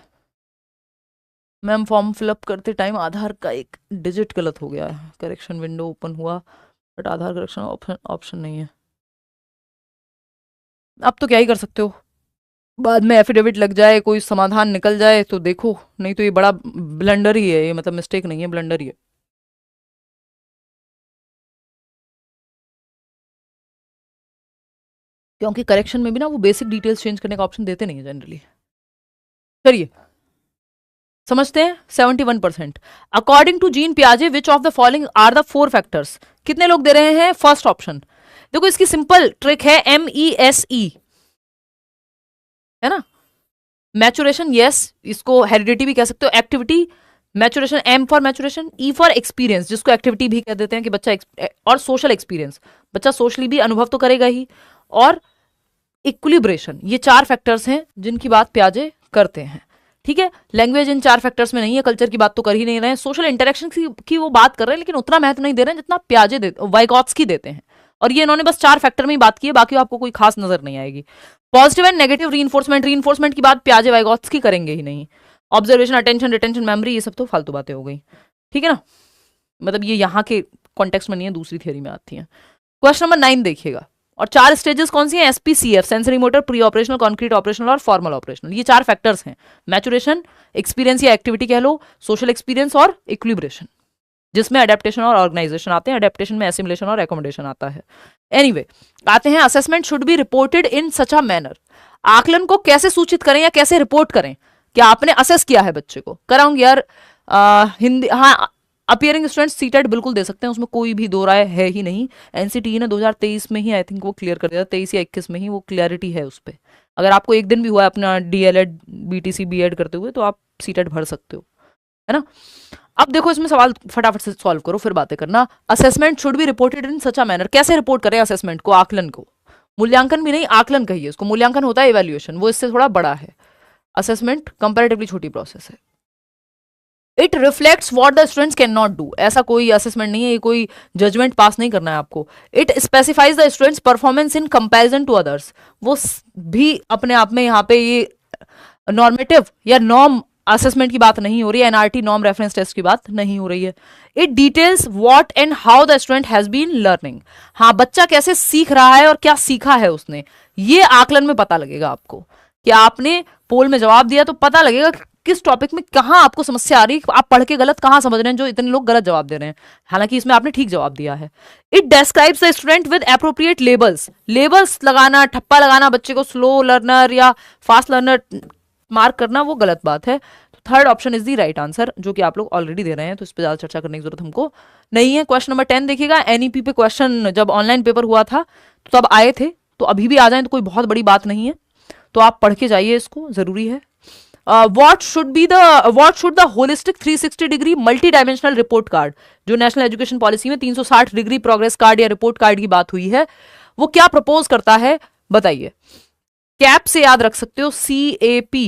मैम फॉर्म फिलअप करते टाइम आधार का एक डिजिट गलत हो गया है, करेक्शन विंडो ओपन हुआ बट आधार करेक्शन ऑप्शन नहीं है। अब तो क्या ही कर सकते हो, बाद में एफिडेविट लग जाए, कोई समाधान निकल जाए तो देखो, नहीं तो ये बड़ा ब्लंडर ही है, ये मतलब मिस्टेक नहीं है, ब्लंडर ही है। क्योंकि करेक्शन में भी ना वो बेसिक डिटेल्स चेंज करने का ऑप्शन देते नहीं है जनरली। चलिए समझते हैं। 71%। अकॉर्डिंग टू जीन पियाजे, which of the following are the 4 factors. कितने लोग दे रहे हैं फर्स्ट ऑप्शन। देखो इसकी सिंपल ट्रिक है, MESE, है ना। मैचुरेशन, यस, इसको हेरिडिटी भी कह सकते हो। Activity, maturation, M for maturation, E for experience, जिसको एक्टिविटी भी कह देते हैं कि बच्चा और सोशल एक्सपीरियंस, बच्चा सोशली भी अनुभव तो करेगा ही, और इक्विलिब्रेशन, ये 4 फैक्टर्स हैं जिनकी बात पियाजे करते हैं। ठीक है, लैंग्वेज इन 4 फैक्टर्स में नहीं है, कल्चर की बात तो कर ही नहीं रहे हैं, सोशल इंटरेक्शन की वो बात कर रहे हैं, लेकिन उतना महत्व नहीं दे रहे हैं जितना पियाजे वाइगॉत्स्की देते हैं। और ये इन्होंने बस 4 फैक्टर में ही बात की है, बाकी आपको कोई खास नजर नहीं आएगी। Positive and negative reinforcement, reinforcement की बात पियाजे वाइगॉत्स्की करेंगे ही नहीं। ऑब्जर्वेशन, अटेंशन, रिटेंशन, मेमोरी, ये सब तो फालतू बातें हो गई। ठीक है ना, मतलब ये यहाँ के कॉन्टेक्स्ट में नहीं है, दूसरी थियरी में आती है। क्वेश्चन नंबर 9 देखिएगा, और 4 स्टेजेस कौन सी हैं? SPCF, sensory motor, pre operational, concrete operational और फॉर्मल ऑपरेशनल। ये 4 फैक्टर्स हैं, मैचुरेशन, एक्सपीरियंस या एक्टिविटी कह लो, सोशल एक्सपीरियंस और इक्विलिब्रेशन, जिसमें अडेप्टेशन और ऑर्गेनाइजेशन आते हैं। अडेप्टेशन में एसिमुलेशन और एकोमोडेशन आता है। एनीवे, आते हैं assessment should be reported in such a manner. आकलन को कैसे सूचित करें या कैसे रिपोर्ट करें? क्या आपने असेस किया है बच्चे को? कराऊंगी यार हिंदी, हाँ, अपियरिंग स्टूडेंट्स सीटेट बिल्कुल दे सकते हैं, उसमें कोई भी दो राय है ही नहीं। एनसीटीई ने 2023 में ही आई थिंक वो क्लियर कर दिया, 23 या 21 में ही वो क्लियरिटी है उस पर। अगर आपको एक दिन भी हुआ है अपना डीएलएड, बीटीसी, बीएड करते हुए, तो आप सीटेट भर सकते हो, है ना। अब देखो इसमें सवाल फटाफट से सॉल्व करो, फिर बातें करना। Assessment should be reported in such a manner, कैसे रिपोर्ट करें असेसमेंट को, आकलन को? मूल्यांकन भी नहीं, आकलन कहिए उसको। मूल्यांकन होता है इवैल्यूएशन, वो इससे थोड़ा बड़ा है। असेसमेंट कंपैरेटिवली छोटी प्रोसेस है। It reflects what the students can not do, ऐसा कोई असेसमेंट नहीं है, ये कोई जजमेंट पास नहीं करना है आपको। It specifies the students performance in comparison to others, वो भी अपने आप में यहाँ पे ये नॉर्मेटिव या नॉर्म असेसमेंट की बात नहीं हो रही है, एनआरटी नॉर्म रेफरेंस टेस्ट की बात नहीं हो रही है। It details what and how the student has been learning, हाँ बच्चा कैसे सीख रहा है और क्या सीखा है उसने, ये आकलन में पता लगेगा आपको। कि आपने पोल में जवाब दिया तो पता लगेगा किस टॉपिक में कहां आपको समस्या आ रही है, आप पढ़ के गलत कहां समझ रहे हैं, जो इतने लोग गलत जवाब दे रहे हैं, हालांकि इसमें आपने ठीक जवाब दिया है। It describes the student with appropriate labels, labels लगाना, ठप्पा लगाना बच्चे को स्लो लर्नर या फास्ट लर्नर मार्क करना, वो गलत बात है। तो third option is the right answer, जो कि आप लोग ऑलरेडी दे रहे हैं, तो इस पर ज्यादा चर्चा करने की जरूरत हमको नहीं है। क्वेश्चन नंबर 10 देखिएगा, एनईपी पे क्वेश्चन जब ऑनलाइन पेपर हुआ था तो तब आए थे, तो अभी भी आ जाए तो कोई बहुत बड़ी बात नहीं है, तो आप पढ़ के जाइए, इसको जरूरी है। What should the holistic 360 degree multi dimensional report card, जो नेशनल एजुकेशन पॉलिसी में 360 डिग्री प्रोग्रेस कार्ड या रिपोर्ट कार्ड की बात हुई है, वो क्या प्रपोज करता है बताइए। कैप से याद रख सकते हो, CAP,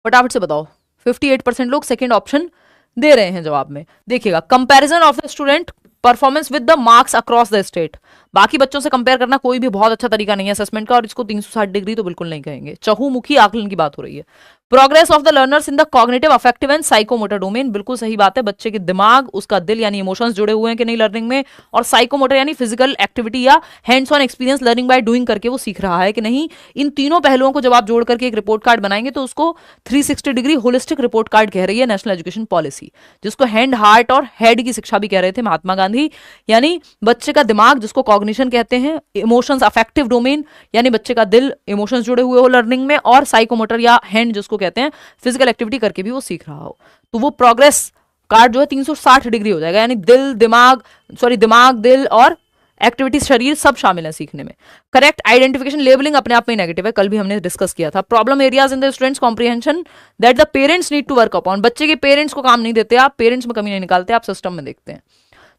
फटाफट से बताओ। 58% लोग सेकेंड ऑप्शन दे रहे हैं जवाब में। देखिएगा, comparison of the student performance with the marks across the state, बाकी बच्चों से कंपेयर करना कोई भी बहुत अच्छा तरीका नहीं है असेसमेंट का, और इसको 360 डिग्री तो बिल्कुल नहीं कहेंगे। चहुमुखी आकलन की बात हो रही है। Progress of the learners in the cognitive, affective and psychomotor domain, बिल्कुल सही बात है, बच्चे के दिमाग, उसका दिल यानी इमोशंस जुड़े हुए हैं कि नहीं लर्निंग में, और साइकोमोटर यानी फिजिकल एक्टिविटी या hands on experience learning by doing करके वो सीख रहा है कि नहीं। इन तीनों पहलुओं को जब आप जोड़ करके एक रिपोर्ट कार्ड बनाएंगे तो उसको 360 डिग्री होलिस्टिक रिपोर्ट कार्ड कह रही है नेशनल एजुकेशन पॉलिसी, जिसको हैंड, हार्ट और हेड की शिक्षा भी कह रहे थे महात्मा गांधी। यानी बच्चे का दिमाग, जिसको कॉग्निशन कहते हैं, इमोशंस, अफेक्टिव डोमेन यानी बच्चे का दिल, इमोशंस जुड़े हुए हो लर्निंग में, और साइकोमोटर या हैंड जिसको कहते हैं फिजिकल एक्टिविटी करके भी वो सीख रहा हो, तो वो प्रोग्रेस कार्ड जो है 360 डिग्री हो जाएगा, यानी दिमाग, दिल और एक्टिविटी, शरीर सब शामिल है सीखने में। करेक्ट आइडेंटिफिकेशन, लेबलिंग अपने आप में नेगेटिव है, कल भी हमने डिस्कस किया था। Problem areas in the students comprehension that the parents need to work upon, बच्चे के पेरेंट्स को काम नहीं देते आप, पेरेंट्स में कमी नहीं निकालते आप, सिस्टम में देखते हैं।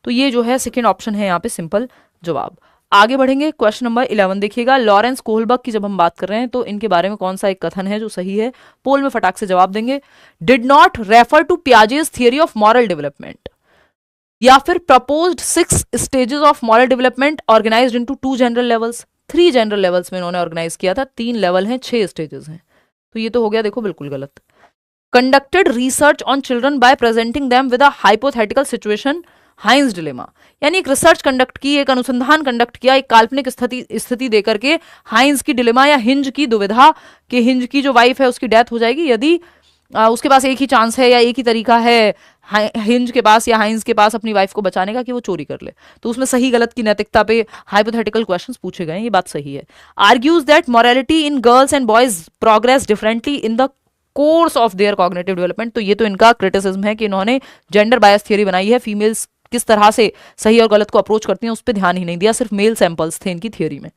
तो ये जो है सेकेंड ऑप्शन है यहाँ पे सिंपल जवाब। आगे बढ़ेंगे, क्वेश्चन नंबर 11 देखिएगा, लॉरेंस कोहलबर्ग की जब हम बात कर रहे हैं तो इनके बारे में कौन सा एक कथन है जो सही है, पोल में फटाक से जवाब देंगे। Did not refer to Piaget's theory of moral development, या फिर proposed 6 stages of moral development organised into 2 general levels, 3 general levels में इन्होंने ऑर्गेनाइज किया था, 3 लेवल हैं, 6 स्टेजेस हैं, तो ये तो हो गया देखो बिल्कुल गलत। Conducted research on children by presenting them with a hypothetical situation, Heinz dilemma, यानी एक रिसर्च कंडक्ट की, एक अनुसंधान कंडक्ट किया, एक काल्पनिक स्थिति देकर के हाइंस की डिलेमा या हिंज की दुविधा, कि हिंज की जो वाइफ है उसकी डेथ हो जाएगी, यदि उसके पास एक ही चांस है या एक ही तरीका है हिंज के पास या हाइंस के पास अपनी वाइफ को बचाने का कि वो चोरी कर ले, तो उसमें सही गलत की नैतिकता पे हाइपोथेटिकल क्वेश्चंस पूछे गए, ये बात सही है। Argues that morality in girls and boys progress differently in the course of their cognitive development, तो ये तो इनका क्रिटिसिज्म है कि इन्होंने जेंडर बायस थियरी बनाई है, फीमेल्स किस तरह से सही और गलत को अप्रोच करती हैं उस पर ध्यान ही नहीं दिया, सिर्फ मेल सैंपल्स थे इनकी थियरी में।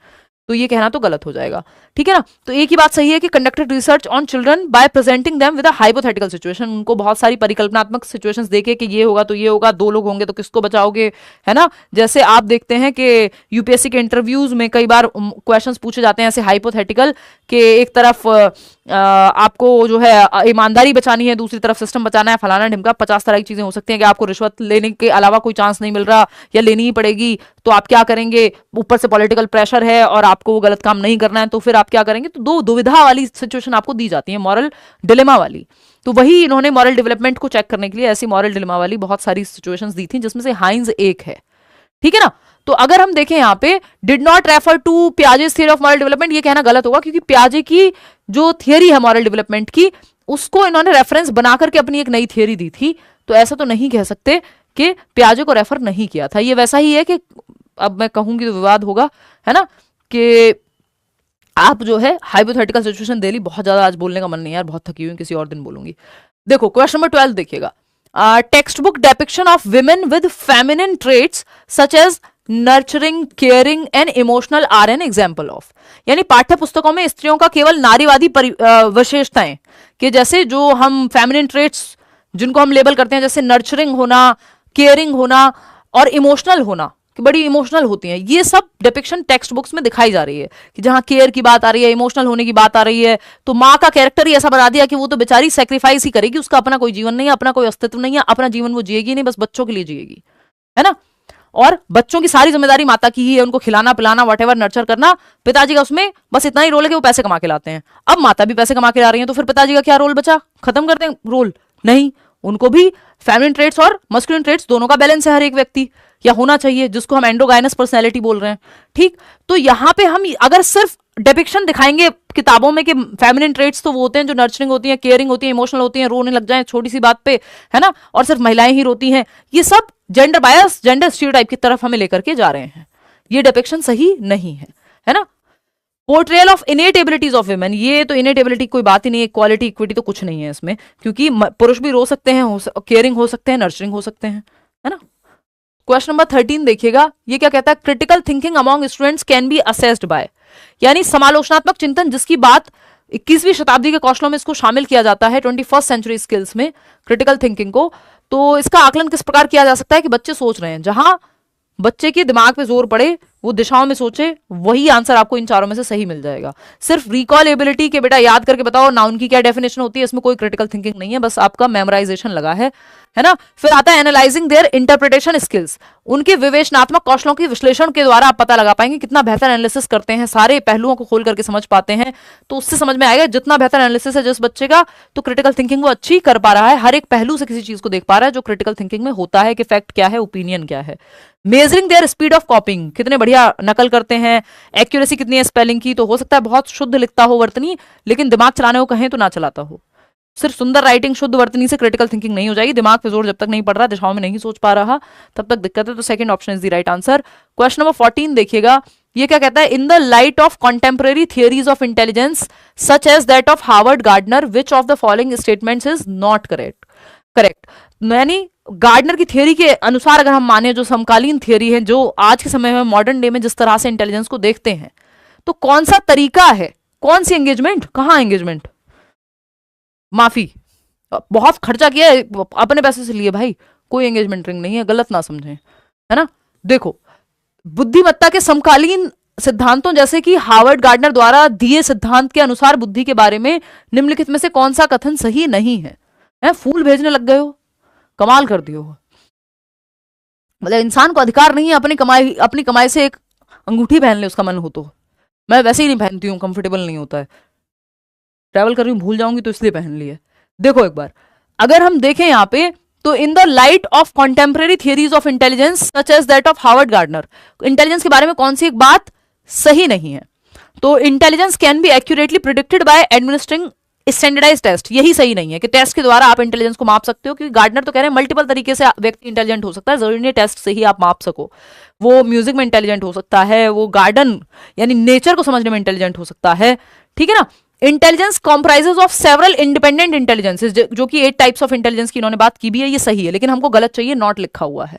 तो ये कहना तो गलत हो जाएगा, ठीक है ना। तो एक ही बात सही है कि conducted research on children by presenting them with a hypothetical situation, उनको बहुत सारी परिकल्पनात्मक सिचुएशंस देके कि ये होगा तो ये होगा, 2 लोग होंगे तो किसको बचाओगे, है ना। जैसे आप देखते हैं कि यूपीएससी के इंटरव्यूज में कई बार क्वेश्चंस पूछे जाते हैं ऐसे हाइपोथेटिकल कि एक तरफ आपको जो है ईमानदारी बचानी है, दूसरी तरफ सिस्टम बचाना है, फलाना ढिमका, 50 तरह की चीजें हो सकती हैं कि आपको रिश्वत लेने के अलावा कोई चांस नहीं मिल रहा या लेनी ही पड़ेगी, तो आप क्या करेंगे, ऊपर से पॉलिटिकल प्रेशर है और आपको वो गलत काम नहीं करना है, तो फिर आप क्या करेंगे। तो 2 दुविधा वाली सिचुएशन आपको दी जाती है, मॉरल डिलेमा वाली। तो वही इन्होंने मॉरल डेवलपमेंट को चेक करने के लिए ऐसी मॉरल डिलेमा वाली बहुत सारी सिचुएशंस दी थी, जिसमें से हाइंज एक है, ठीक है ना। तो अगर हम देखें यहाँ पे did not refer to Piaget's theory of moral development, ये कहना गलत होगा, क्योंकि पियाजे की जो थियरी है मॉरल डेवलपमेंट की, उसको इन्होंने रेफरेंस बना करके अपनी एक नई थियरी दी थी। तो ऐसा तो नहीं कह सकते कि पियाजे को रेफर नहीं किया था। ये वैसा ही है कि अब मैं कहूंगी तो विवाद होगा, है ना, कि आप जो है हाइपोथेटिकल सिचुएशन दे ली। बहुत ज्यादा आज बोलने का मन नहीं है यार, बहुत थकी हुई, किसी और दिन बोलूंगी। देखो क्वेश्चन नंबर 12 देखिएगा, text book depiction of women with feminine traits such as nurturing, caring and emotional are an example of, यानी पाठ्य पुस्तकों में स्त्रियों का केवल नारीवादी विशेषताएं, कि जैसे जो हम फेमिनिन ट्रेट्स जिनको हम लेबल करते हैं, जैसे नर्चरिंग होना, केयरिंग होना और इमोशनल होना, कि बड़ी इमोशनल होती हैं, ये सब डिपिक्शन टेक्स्ट बुक्स में दिखाई जा रही है। कि जहां केयर की बात आ रही है, इमोशनल होने की बात आ रही है, तो माँ का कैरेक्टर ही ऐसा बना दिया कि वो तो बेचारी सेक्रीफाइस ही करेगी, उसका अपना कोई जीवन नहीं है, अपना कोई अस्तित्व नहीं है, अपना जीवन वो जिएगी नहीं, बस बच्चों के लिए जिएगी, है ना। और बच्चों की सारी जिम्मेदारी माता की ही है, उनको खिलाना पिलाना व्हाटएवर नर्चर करना। पिताजी का उसमें बस इतना ही रोल है कि वो पैसे कमा के लाते हैं। अब माता भी पैसे कमा के ला रही है, तो फिर पिताजी का क्या रोल बचा, खत्म करते हैं रोल? नहीं, उनको भी फेमिनिन ट्रेट्स और मस्कुलिन ट्रेट्स दोनों का बैलेंस है हर एक व्यक्ति, या होना चाहिए, जिसको हम एंडोगाइनस पर्सनैलिटी बोल रहे हैं, ठीक। तो यहां पे हम अगर सिर्फ डिपिक्शन दिखाएंगे किताबों में कि फेमिनिन ट्रेट्स तो वो होते हैं जो नर्चरिंग होती हैं, केयरिंग होती हैं, इमोशनल होती हैं, रोने लग जाएं छोटी सी बात पे, है ना, और सिर्फ महिलाएं ही रोती हैं, ये सब जेंडर बायस, जेंडर स्टीरियोटाइप की तरफ हमें लेकर के जा रहे हैं। ये डिपिक्शन सही नहीं है ना। Portrayal of इनेट abilities of women, ये तो इनेट एबिलिटी कोई बात ही नहीं है, इक्वालिटी इक्विटी तो कुछ नहीं है इसमें, क्योंकि पुरुष भी रो सकते हैं, केयरिंग हो सकते हैं, नर्चरिंग हो सकते हैं, है ना। क्वेश्चन नंबर 13 देखिएगा, ये क्या कहता है, critical thinking among students can be assessed by, यानी समालोचनात्मक चिंतन जिसकी बात 21वीं शताब्दी के कौशलों में इसको शामिल किया जाता है, 21st सेंचुरी स्किल्स में क्रिटिकल थिंकिंग को। तो इसका आकलन किस प्रकार किया जा सकता है कि बच्चे सोच रहे हैं, जहां बच्चे के दिमाग पे जोर पड़े, वो दिशाओं में सोचे, वही आंसर आपको इन चारों में से सही मिल जाएगा। सिर्फ रिकॉल एबिलिटी के बेटा याद करके बताओ नाउन की क्या डेफिनेशन होती है, इसमें कोई क्रिटिकल थिंकिंग नहीं है, बस आपका मेमोराइजेशन लगा है ना। फिर आता है एनालाइजिंग देयर इंटरप्रिटेशन स्किल्स, उनके विवेचनात्मक कौशलों की विश्लेषण के द्वारा आप पता लगा पाएंगे कितना बेहतर एनालिसिस करते हैं, सारे पहलुओं को खोल करके समझ पाते हैं। तो उससे समझ में आएगा जितना बेहतर एनालिसिस है जिस बच्चे का, तो क्रिटिकल थिंकिंग वो अच्छी कर पा रहा है, हर एक पहलू से किसी चीज को देख पा रहा है जो क्रिटिकल थिंकिंग में होता है, कि फैक्ट क्या है, ओपिनियन क्या है। मेजरिंग देयर स्पीड ऑफ कॉपिंग, कितने बढ़िया नकल करते हैं, एक्यूरेसी कितनी है स्पेलिंग की, तो हो सकता है बहुत शुद्ध लिखता हो वर्तनी, लेकिन दिमाग चलाने को कहें तो ना चलाता हो। सिर्फ सुंदर राइटिंग शुद्ध वर्तनी से क्रिटिकल थिंकिंग नहीं हो जाएगी, दिमाग पे जोर जब तक नहीं पड़ रहा, दिशाओं में नहीं सोच पा रहा, तब तक दिक्कत है। तो second option is the right answer. Question number 14 देखिएगा, ये क्या कहता है, in the light of contemporary theories of intelligence such as that of Howard Gardner which of the following statements is not correct. यानी गार्डनर की theory के अनुसार अगर हम माने, जो समकालीन थियरी है, जो आज के समय में मॉडर्न डे में जिस तरह से इंटेलिजेंस को देखते हैं, तो कौन सा तरीका है, कौन सी एंगेजमेंट, कहां एंगेजमेंट, माफी, बहुत खर्चा किया है, अपने पैसे से लिए भाई, कोई एंगेजमेंट रिंग नहीं है, गलत ना समझें, है ना। देखो बुद्धिमत्ता के समकालीन सिद्धांतों जैसे कि हार्वर्ड गार्डनर द्वारा दिए सिद्धांत के अनुसार बुद्धि के बारे में निम्नलिखित में से कौन सा कथन सही नहीं है? फूल भेजने लग गए हो, कमाल कर दियो। मतलब इंसान को अधिकार नहीं है अपनी कमाई से एक अंगूठी पहन ले, उसका मन हो तो। मैं वैसे ही नहीं पहनती हूँ, कंफर्टेबल नहीं होता है, ट्रैवल कर रही हूँ भूल जाऊंगी तो इसलिए पहन ली है। देखो एक बार अगर हम देखें यहाँ पे, तो in the light of contemporary theories of intelligence such as that of Howard Gardner, intelligence के बारे में कौन सी एक बात सही नहीं है? तो intelligence can be accurately predicted by administering standardise test, यही सही नहीं है कि टेस्ट के द्वारा आप इंटेलिजेंस को माप सकते हो, क्योंकि गार्डनर तो कह रहे हैं मल्टीपल तरीके से व्यक्ति इंटेलिजेंट हो सकता है, जरूरी नहीं टेस्ट से ही आप माप सको। वो म्यूजिक में इंटेलिजेंट हो सकता है, वो गार्डन यानी नेचर को समझने में इंटेलिजेंट हो सकता है, ठीक है ना। Intelligence comprises of several independent intelligences, जो कि 8 टाइप्स ऑफ इंटेलिजेंस की इन्होंने बात की भी है, ये सही है, लेकिन हमको गलत चाहिए, नॉट लिखा हुआ है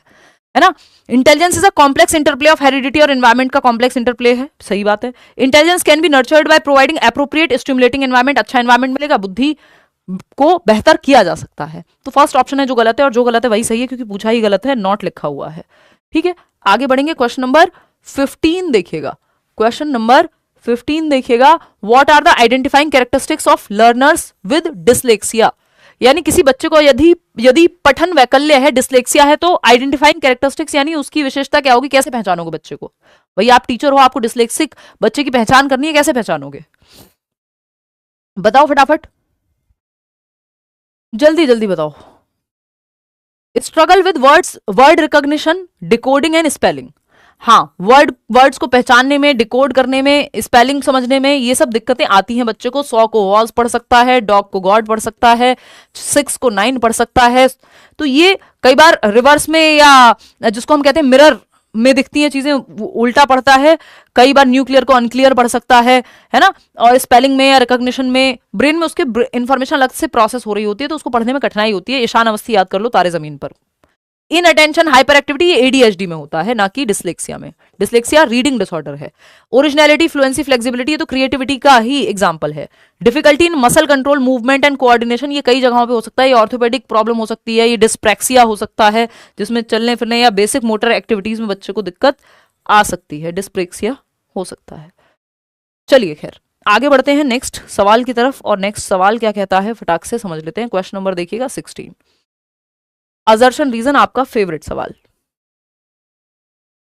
है ना। Intelligence is a complex interplay of heredity और एनवायरमेंट का कॉम्प्लेक्स इंटरप्ले है, सही बात है। Intelligence can B nurtured by providing appropriate stimulating environment, अच्छा एनवायरमेंट मिलेगा, बुद्धि को बेहतर किया जा सकता है। तो फर्स्ट ऑप्शन है जो गलत है, और जो गलत है वही सही है क्योंकि पूछा ही गलत है, नॉट लिखा हुआ है। ठीक है, आगे बढ़ेंगे। क्वेश्चन नंबर 15 देखिएगा, क्वेश्चन नंबर 15 देखिएगा, what are the identifying characteristics of learners with dyslexia. यानी किसी बच्चे को यदि यदि पठन वैकल्य है, डिसलेक्सिया है, तो आइडेंटिफाइंग कैरेक्टरिस्टिक्स यानी उसकी विशेषता क्या होगी, कैसे पहचानोगे बच्चे को। भाई आप टीचर हो, आपको डिसलेक्सिक बच्चे की पहचान करनी है, कैसे पहचानोगे, बताओ फटाफट, जल्दी जल्दी बताओ। Struggle with words, word recognition, decoding and spelling. हाँ, वर्ड्स को पहचानने में, डिकोड करने में, स्पेलिंग समझने में, ये सब दिक्कतें आती हैं बच्चे को। 100 को वॉल्स पढ़ सकता है, डॉग को गॉड पढ़ सकता है, 6 को 9 पढ़ सकता है। तो ये कई बार रिवर्स में या जिसको हम कहते हैं मिरर में दिखती हैं चीजें, उल्टा पढ़ता है। कई बार न्यूक्लियर को अनक्लियर पढ़ सकता है ना। और स्पेलिंग में या रिकॉग्निशन में ब्रेन में उसके इंफॉर्मेशन अलग से प्रोसेस हो रही होती है, तो उसको पढ़ने में कठिनाई होती है। ईशान अवस्थी याद कर लो, तारे जमीन पर। इन अटेंशन हाइपर एक्टिविटी, ये एडीएचडी में होता है, ना कि डिसलेक्सिया में। डिसलेक्सिया रीडिंग डिसऑर्डर है। ओरिजिनलिटी, फ्लुएंसी, फ्लेक्सिबिलिटी, ये तो क्रिएटिविटी का ही एग्जांपल है। Difficulty in muscle control, movement and coordination, ये कई जगहों पे हो सकता है। ये ऑर्थोपेडिक प्रॉब्लम हो सकती है, ये डिस्प्रैक्सिया हो सकता है, जिसमें चलने फिरने या बेसिक मोटर एक्टिविटीज में बच्चे को दिक्कत आ सकती है, डिस्प्रैक्सिया हो सकता है। चलिए खैर आगे बढ़ते हैं नेक्स्ट सवाल की तरफ, और नेक्स्ट सवाल क्या कहता है फटाक से समझ लेते हैं। क्वेश्चन नंबर देखिएगा 16, असर्शन रीजन, आपका फेवरेट सवाल।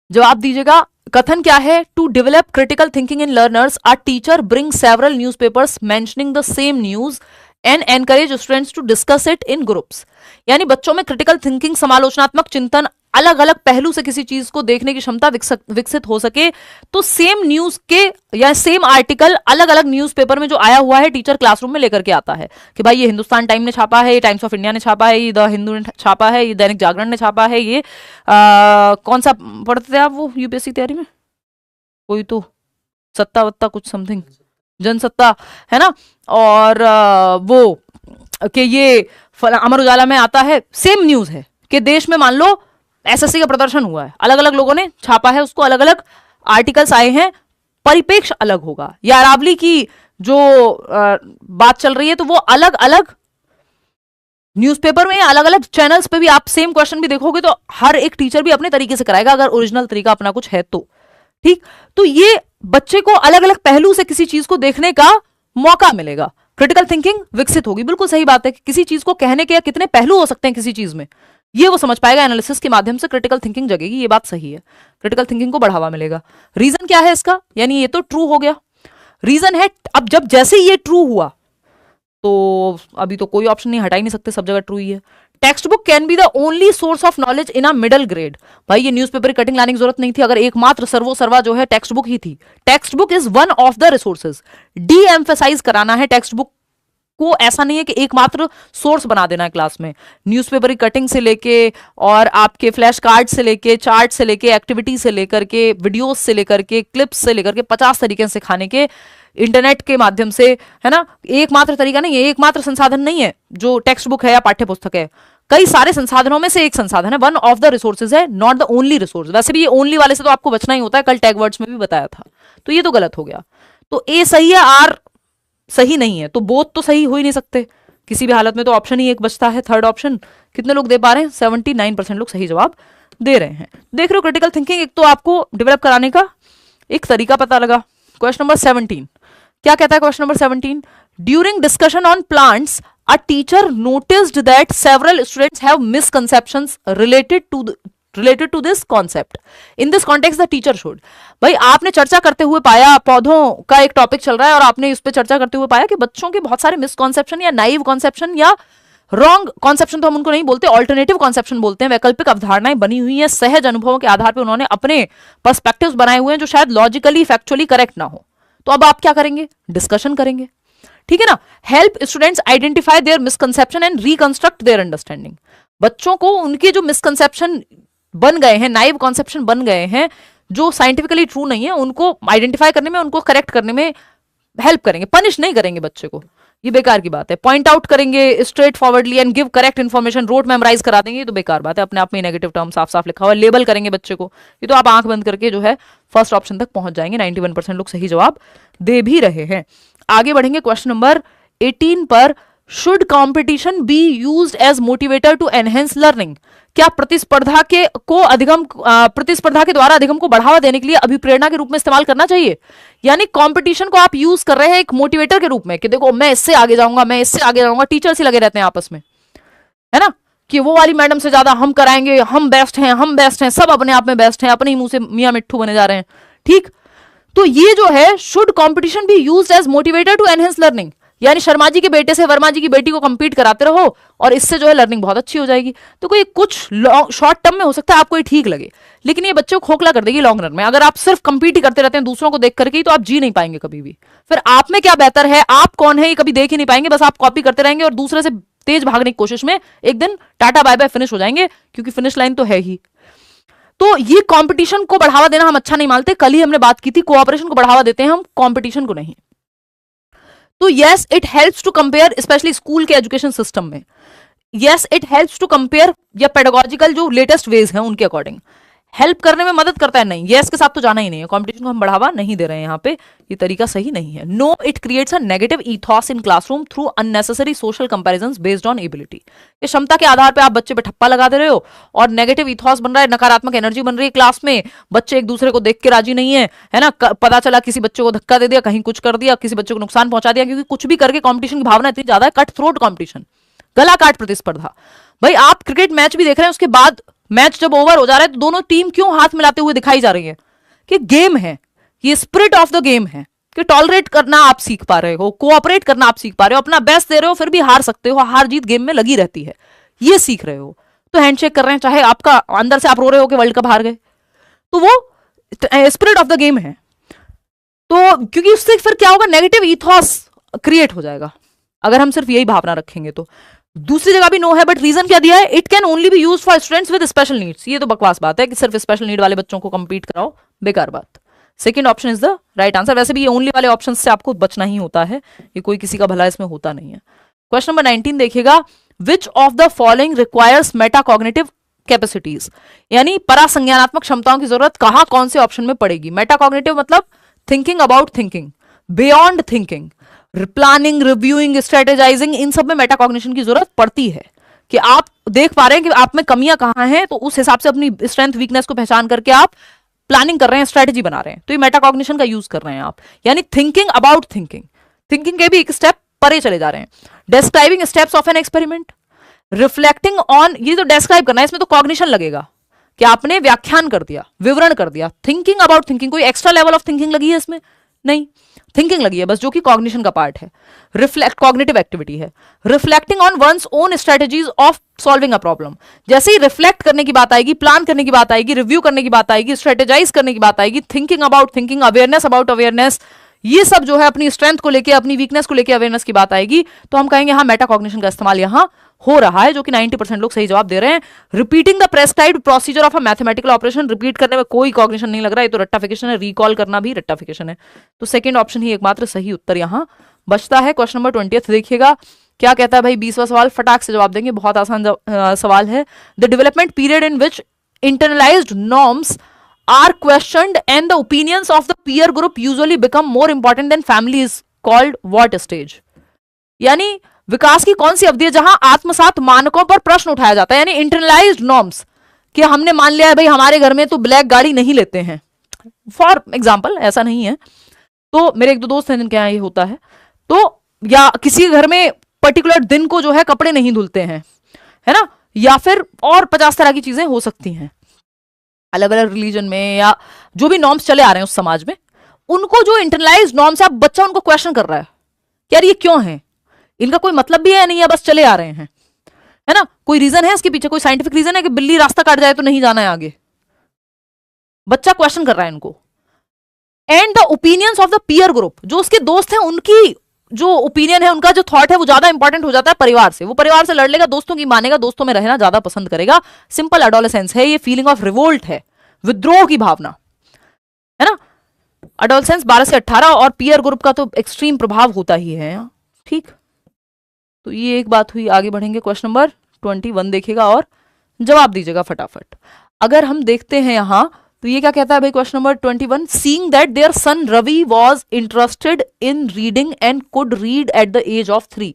जवाब दीजिएगा। कथन क्या है, to develop critical thinking in learners a teacher bring several newspapers mentioning the same news and encourage students to discuss it in groups. यानी बच्चों में क्रिटिकल थिंकिंग, समालोचनात्मक चिंतन, अलग अलग पहलू से किसी चीज को देखने की क्षमता विकसित हो सके, तो सेम न्यूज के या सेम आर्टिकल अलग अलग न्यूज़पेपर में जो आया हुआ है, टीचर क्लासरूम में लेकर के आता है कि भाई ये हिंदुस्तान टाइम ने छापा है, ये टाइम्स ऑफ इंडिया ने छापा है, ये द हिंदू ने छापा है, ये दैनिक जागरण ने छापा है, ये कौन सा पढ़ते थे आप वो यूपीएससी तैयारी में, कोई तो सत्ता वत्ता कुछ समथिंग, जनसत्ता, है ना। और वो कि ये अमर उजाला में आता है, सेम न्यूज है कि देश में मान लो एसएससी का प्रदर्शन हुआ है, अलग अलग लोगों ने छापा है उसको, अलग अलग आर्टिकल्स आए हैं, परिपेक्ष अलग होगा। या अरावली की जो बात चल रही है, तो वो अलग अलग न्यूज़पेपर में, अलग अलग चैनल्स पे भी आप सेम क्वेश्चन भी देखोगे, तो हर एक टीचर भी अपने तरीके से कराएगा, अगर ओरिजिनल तरीका अपना कुछ है तो। ठीक, तो ये बच्चे को अलग अलग पहलू से किसी चीज को देखने का मौका मिलेगा, क्रिटिकल थिंकिंग विकसित होगी। बिल्कुल सही बात है कि किसी चीज को कहने के कितने पहलू हो सकते हैं किसी चीज में, ये वो समझ पाएगा। एनालिसिस के माध्यम से क्रिटिकल थिंकिंग जगेगी, ये बात सही है, क्रिटिकल थिंकिंग को बढ़ावा मिलेगा। रीजन क्या है इसका, यानी ये तो ट्रू हो गया, रीजन है। अब जब जैसे ये ट्रू हुआ, तो अभी तो कोई ऑप्शन नहीं, हटा ही नहीं सकते, सब जगह ट्रू ही है। Text book can be the only source of knowledge in a middle grade. भाई ये न्यूज़पेपर की कटिंग लाने की जरूरत नहीं थी, अगर एकमात्र सर्वो सर्वा जो है टेक्स्ट बुक ही थी। Text book is one of the resources. De emphasise कराना है टेक्स्ट बुक को, ऐसा नहीं है कि एकमात्र सोर्स बना देना है क्लास में। न्यूज़पेपर की कटिंग से लेके, और आपके फ्लैश कार्ड से लेके, चार्ट से लेके, एक्टिविटी से लेकर के, वीडियोस से लेकर के, क्लिप्स से लेकर के, 50 तरीके से सिखाने के, इंटरनेट के माध्यम से, है ना। एकमात्र तरीका नहीं है, एकमात्र संसाधन नहीं है जो टेक्स्ट बुक है या पाठ्य पुस्तक है, कई सारे संसाधनों में से एक संसाधन है, वन ऑफ द रिसोर्सेज है, नॉट द ओनली रिसोर्स। वैसे भी ये ओनली वाले से तो आपको बचना ही होता है, कल टैग वर्ड्स में भी बताया था, तो ये तो गलत हो गया। तो ए सही है, आर सही नहीं है, तो बोथ तो सही हो ही नहीं सकते किसी भी हालत में, तो ऑप्शन ही एक बचता है, थर्ड ऑप्शन। कितने लोग दे पा रहे हैं, 79% लोग सही जवाब दे रहे हैं। देख रहे हो क्रिटिकल थिंकिंग एक तो आपको डेवलप कराने का एक तरीका पता लगा। क्वेश्चन नंबर 17 क्या कहता है, question number 17, during discussion on plants a teacher noticed that several students have misconceptions related to this concept. In this context the teacher should। भाई आपने चर्चा करते हुए पाया, पौधों का एक टॉपिक चल रहा है और आपने इस पे चर्चा करते हुए पाया कि बच्चों के बहुत सारे मिसकॉन्सेप्शन या नाइव कॉन्सेप्शन या रॉन्ग कॉन्सेप्शन, तो हम उनको नहीं बोलते, ऑल्टरनेटिव कॉन्सेप्शन बोलते हैं, वैकल्पिक अवधारणाएं बनी हुई हैं, सहज अनुभवों के आधार पर उन्होंने अपने पर्सपेक्टिव्स बनाए हुए हैं जो शायद लॉजिकली फैक्चुअली करेक्ट ना हो। तो अब आप क्या करेंगे, डिस्कशन करेंगे, ठीक है ना। Help students identify there misconception and reconstruct their understanding. बच्चों को उनके जो मिसकंसेप्शन बन गए हैं, नाइव कॉन्सेप्शन बन गए हैं, जो साइंटिफिकली ट्रू नहीं है, उनको आइडेंटिफाई करने में, उनको करेक्ट करने में हेल्प करेंगे, पनिश नहीं करेंगे बच्चे को। ये बेकार की बात है। पॉइंट आउट करेंगे straightforwardly and give correct information, rote memorise करा देंगे, ये तो बेकार बात है। अपने आप में नेगेटिव टर्म साफ साफ लिखा हुआ, लेबल करेंगे बच्चे को, ये तो आप आंख बंद करके जो है फर्स्ट ऑप्शन तक पहुंच जाएंगे। 91% लोग सही जवाब दे भी रहे हैं। आगे बढ़ेंगे क्वेश्चन नंबर 18 पर। Should competition be used as motivator to enhance learning? क्या प्रतिस्पर्धा के द्वारा अधिगम को बढ़ावा देने के लिए अभिप्रेरणा के रूप में इस्तेमाल करना चाहिए? यानी कंपटीशन को आप यूज कर रहे हैं एक मोटिवेटर के रूप में कि देखो मैं इससे आगे जाऊंगा, मैं इससे आगे जाऊंगा। टीचर्स ही लगे रहते हैं आपस में, है ना, कि वो वाली मैडम से ज्यादा हम कराएंगे, हम बेस्ट हैं, हम बेस्ट हैं, सब अपने आप में बेस्ट हैं, अपने ही मुंह से मियां मिट्ठू बने जा रहे हैं। ठीक, तो ये जो है should competition be used as motivator to enhance learning, यानी शर्मा जी के बेटे से वर्मा जी की बेटी को कंपीट कराते रहो और इससे जो है लर्निंग बहुत अच्छी हो जाएगी। तो कोई कुछ शॉर्ट टर्म में हो सकता है आपको ये ठीक लगे, लेकिन ये बच्चों को खोखला कर देगी लॉन्ग रन में। अगर आप सिर्फ कंपीट ही करते रहते हैं दूसरों को देख करके ही, तो आप जी नहीं पाएंगे कभी भी। फिर आप में क्या बेहतर है, आप कौन है, ये कभी देख ही नहीं पाएंगे। बस आप कॉपी करते रहेंगे और दूसरे से तेज भागने की कोशिश में एक दिन टाटा बाय बाय फिनिश हो जाएंगे, क्योंकि फिनिश लाइन तो है ही। तो ये कंपटीशन को बढ़ावा देना हम अच्छा नहीं मानते। कल ही हमने बात की थी, कोऑपरेशन को बढ़ावा देते हैं हम, कंपटीशन को नहीं। तो yes it helps to compare, specially school के एजुकेशन सिस्टम में, yes it helps to compare या पेडागोजिकल जो लेटेस्ट वेज हैं उनके अकॉर्डिंग हेल्प करने में मदद करता है। नहीं, यस के साथ तो जाना ही नहीं है। कंपटीशन को हम बढ़ावा नहीं दे रहे हैं यहाँ पे, ये तरीका सही नहीं है। No it creates a negative ethos in classroom through unnecessary social comparisons based on ability. ये क्षमता के आधार पे आप बच्चे पे ठप्पा लगा दे रहे हो और नेगेटिव ईथॉस बन रहा है, नकारात्मक एनर्जी बन रही है क्लास में। बच्चे एक दूसरे को देख के राजी नहीं है, है ना। पता चला किसी बच्चे को धक्का दे दिया, कहीं कुछ कर दिया, किसी बच्चे को नुकसान पहुंचा दिया, क्योंकि कुछ भी करके कॉम्पिटिशन की भावना इतनी ज्यादा है। कट थ्रोट कॉम्पिटिशन, गला काट प्रतिस्पर्धा। भाई आप क्रिकेट मैच भी देख रहे हैं, उसके बाद मैच जब ओवर हो जा रहा है तो दोनों टीम क्यों हाथ मिलाते हुए दिखाई जा रही है? कि गेम है, ये स्पिरिट ऑफ द गेम है, कि टॉलरेट करना आप सीख पा रहे हो, कोऑपरेट करना आप सीख पा रहे हो, अपना बेस्ट दे रहे हो, फिर भी हार सकते हो, हार जीत गेम में लगी रहती है, ये सीख रहे हो। तो हैंडशेक कर रहे हैं, चाहे आपका अंदर से आप रो रहे हो कि वर्ल्ड कप हार गए, तो वो स्पिरिट ऑफ द गेम है। तो क्योंकि उससे फिर क्या होगा, नेगेटिव ईथॉस क्रिएट हो जाएगा अगर हम सिर्फ यही भावना रखेंगे। तो दूसरी जगह भी नो है, बट रीजन क्या दिया है, it can only be used for students with special needs. ये तो बकवास बात है कि सिर्फ स्पेशल नीड वाले बच्चों को कंपीट कराओ, बेकार बात। Second option is the right answer. वैसे भी ये ओनली वाले ऑप्शन से आपको बचना ही होता है, ये कोई किसी का भला इसमें होता नहीं है। क्वेश्चन नंबर 19 देखिएगा, विच of the following requires metacognitive capacities, यानी परासंज्ञानात्मक क्षमताओं की जरूरत कहां कौन से ऑप्शन में पड़ेगी? मेटाकॉग्निटिव मतलब thinking about thinking, beyond thinking, planning, reviewing, strategising, इन सब में मेटाकॉग्निशन की जरूरत पड़ती है। कि आप देख पा रहे हैं कि आप में कमियां कहां हैं, तो उस हिसाब से अपनी स्ट्रेंथ वीकनेस को पहचान करके आप प्लानिंग कर रहे हैं, स्ट्रेटेजी बना रहे हैं, तो ये मेटाकॉग्निशन का यूज कर रहे हैं आप। यानी थिंकिंग अबाउट थिंकिंग, थिंकिंग के भी एक स्टेप परे चले जा रहे हैं। Describing steps of an experiment, reflecting on, ये तो डिस्क्राइब करना है, इसमें तो कॉग्निशन लगेगा कि आपने व्याख्यान कर दिया, विवरण कर दिया। थिंकिंग अबाउट थिंकिंग, कोई एक्स्ट्रा लेवल ऑफ थिंकिंग लगी है इसमें? नहीं, थिंकिंग लगी है बस, जो कि कॉग्निशन का पार्ट है, रिफ्लेक्ट कॉग्निटिव एक्टिविटी है। Reflecting on one's own strategies of solving a problem, जैसे ही रिफ्लेक्ट करने की बात आएगी, प्लान करने की बात आएगी, रिव्यू करने की बात आएगी, स्ट्रेटेजाइज करने की बात आएगी, thinking about thinking, awareness about awareness, ये सब जो है अपनी स्ट्रेंथ को लेके, अपनी वीकनेस को लेके अवेयरनेस की बात आएगी, तो हम कहेंगे हाँ मेटाकॉग्निशन का इस्तेमाल यहां हो रहा है, जो कि 90% लोग सही जवाब दे रहे हैं। Repeating the prescribed procedure of a mathematical operation, repeat करने में कोई कॉग्निशन नहीं लग रहा है, ये तो रट्टाफिकेशन है। रिकॉल करना भी रट्टाफिकेशन है। तो सेकंड ऑप्शन ही एकमात्र सही उत्तर यहां बचता है। क्वेश्चन नंबर 20 देखिएगा, क्या कहता है भाई? 20वां सवाल फटाक से जवाब देंगे, बहुत आसान सवाल है। The development period in which internalised norms are questioned and the opinions of the peer group usually become more important than family is called what stage? यानी विकास की कौन सी अवधि है जहां आत्मसात मानकों पर प्रश्न उठाया जाता है, यानी इंटरनलाइज्ड नॉर्म्स, कि हमने मान लिया है भाई हमारे घर में तो ब्लैक गाड़ी नहीं लेते हैं, फॉर एग्जाम्पल, ऐसा नहीं है, तो मेरे एक दो दोस्त हैं जिनके यहाँ ये होता है, तो या किसी घर में पर्टिकुलर दिन को जो है कपड़े नहीं धुलते हैं, है ना, या फिर और 50 तरह की चीजें हो सकती हैं अलग अलग रिलीजन में, या जो भी नॉर्म्स चले आ रहे हैं उस समाज में, उनको जो इंटरनलाइज्ड नॉर्म्स है, बच्चा उनको क्वेश्चन कर रहा है कि यार ये क्यों है, इनका कोई मतलब भी है नहीं है, बस चले आ रहे हैं, है ना, कोई रीजन है इसके पीछे, कोई साइंटिफिक रीजन है कि बिल्ली रास्ता काट जाए तो नहीं जाना है आगे, बच्चा क्वेश्चन कर रहा है इनको। And the opinions of the peer group, जो उसके दोस्त हैं उनकी जो ओपिनियन है, उनका जो थॉट है, वो ज्यादा इंपॉर्टेंट हो जाता है परिवार से। वो परिवार से लड़ लेगा, दोस्तों की मानेगा, दोस्तों में रहना ज्यादा पसंद करेगा। सिंपल एडोलेसेंस है ये, फीलिंग ऑफ रिवोल्ट है, विद्रोह की भावना, है ना। एडोलेसेंस 12 से 18 और पीयर ग्रुप का तो एक्सट्रीम प्रभाव होता ही है, ठीक। तो ये एक बात हुई। आगे बढ़ेंगे, क्वेश्चन नंबर 21 देखिएगा और जवाब दीजिएगा फटाफट। अगर हम देखते हैं यहां तो ये क्या कहता है भाई, question number 21, seeing that their son Ravi was interested in reading and could read at the age of 3।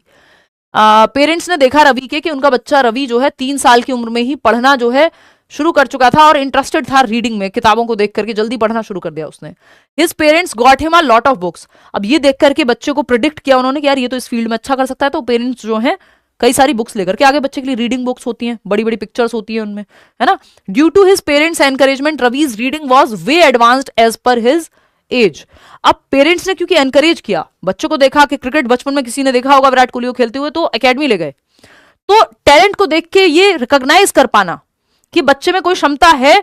Parents ने देखा रवि के कि उनका बच्चा रवि जो है 3 साल की उम्र में ही पढ़ना जो है शुरू कर चुका था और इंटरेस्टेड था रीडिंग में, किताबों को देख करके जल्दी पढ़ना शुरू कर दिया उसने। His parents got him a lot of books. अब ये देख करके बच्चे को प्रिडिक्ट किया उन्होंने कि यार ये तो इस फील्ड में अच्छा कर सकता है, तो पेरेंट्स जो है कई सारी बुक्स लेकर के आगे बच्चे के लिए, रीडिंग बुक्स होती हैं, बड़ी बड़ी पिक्चर्स होती है उनमें, है ना। Due to his parents encouragement Ravi's reading was way advanced as per his age. अब पेरेंट्स ने क्योंकि एनकरेज किया, बच्चों को देखा कि क्रिकेट बचपन में किसी ने देखा होगा विराट कोहली को खेलते हुए, तो एकेडमी ले गए। तो टैलेंट को देख के ये रिकॉग्नाइज कर पाना कि बच्चे में कोई क्षमता है,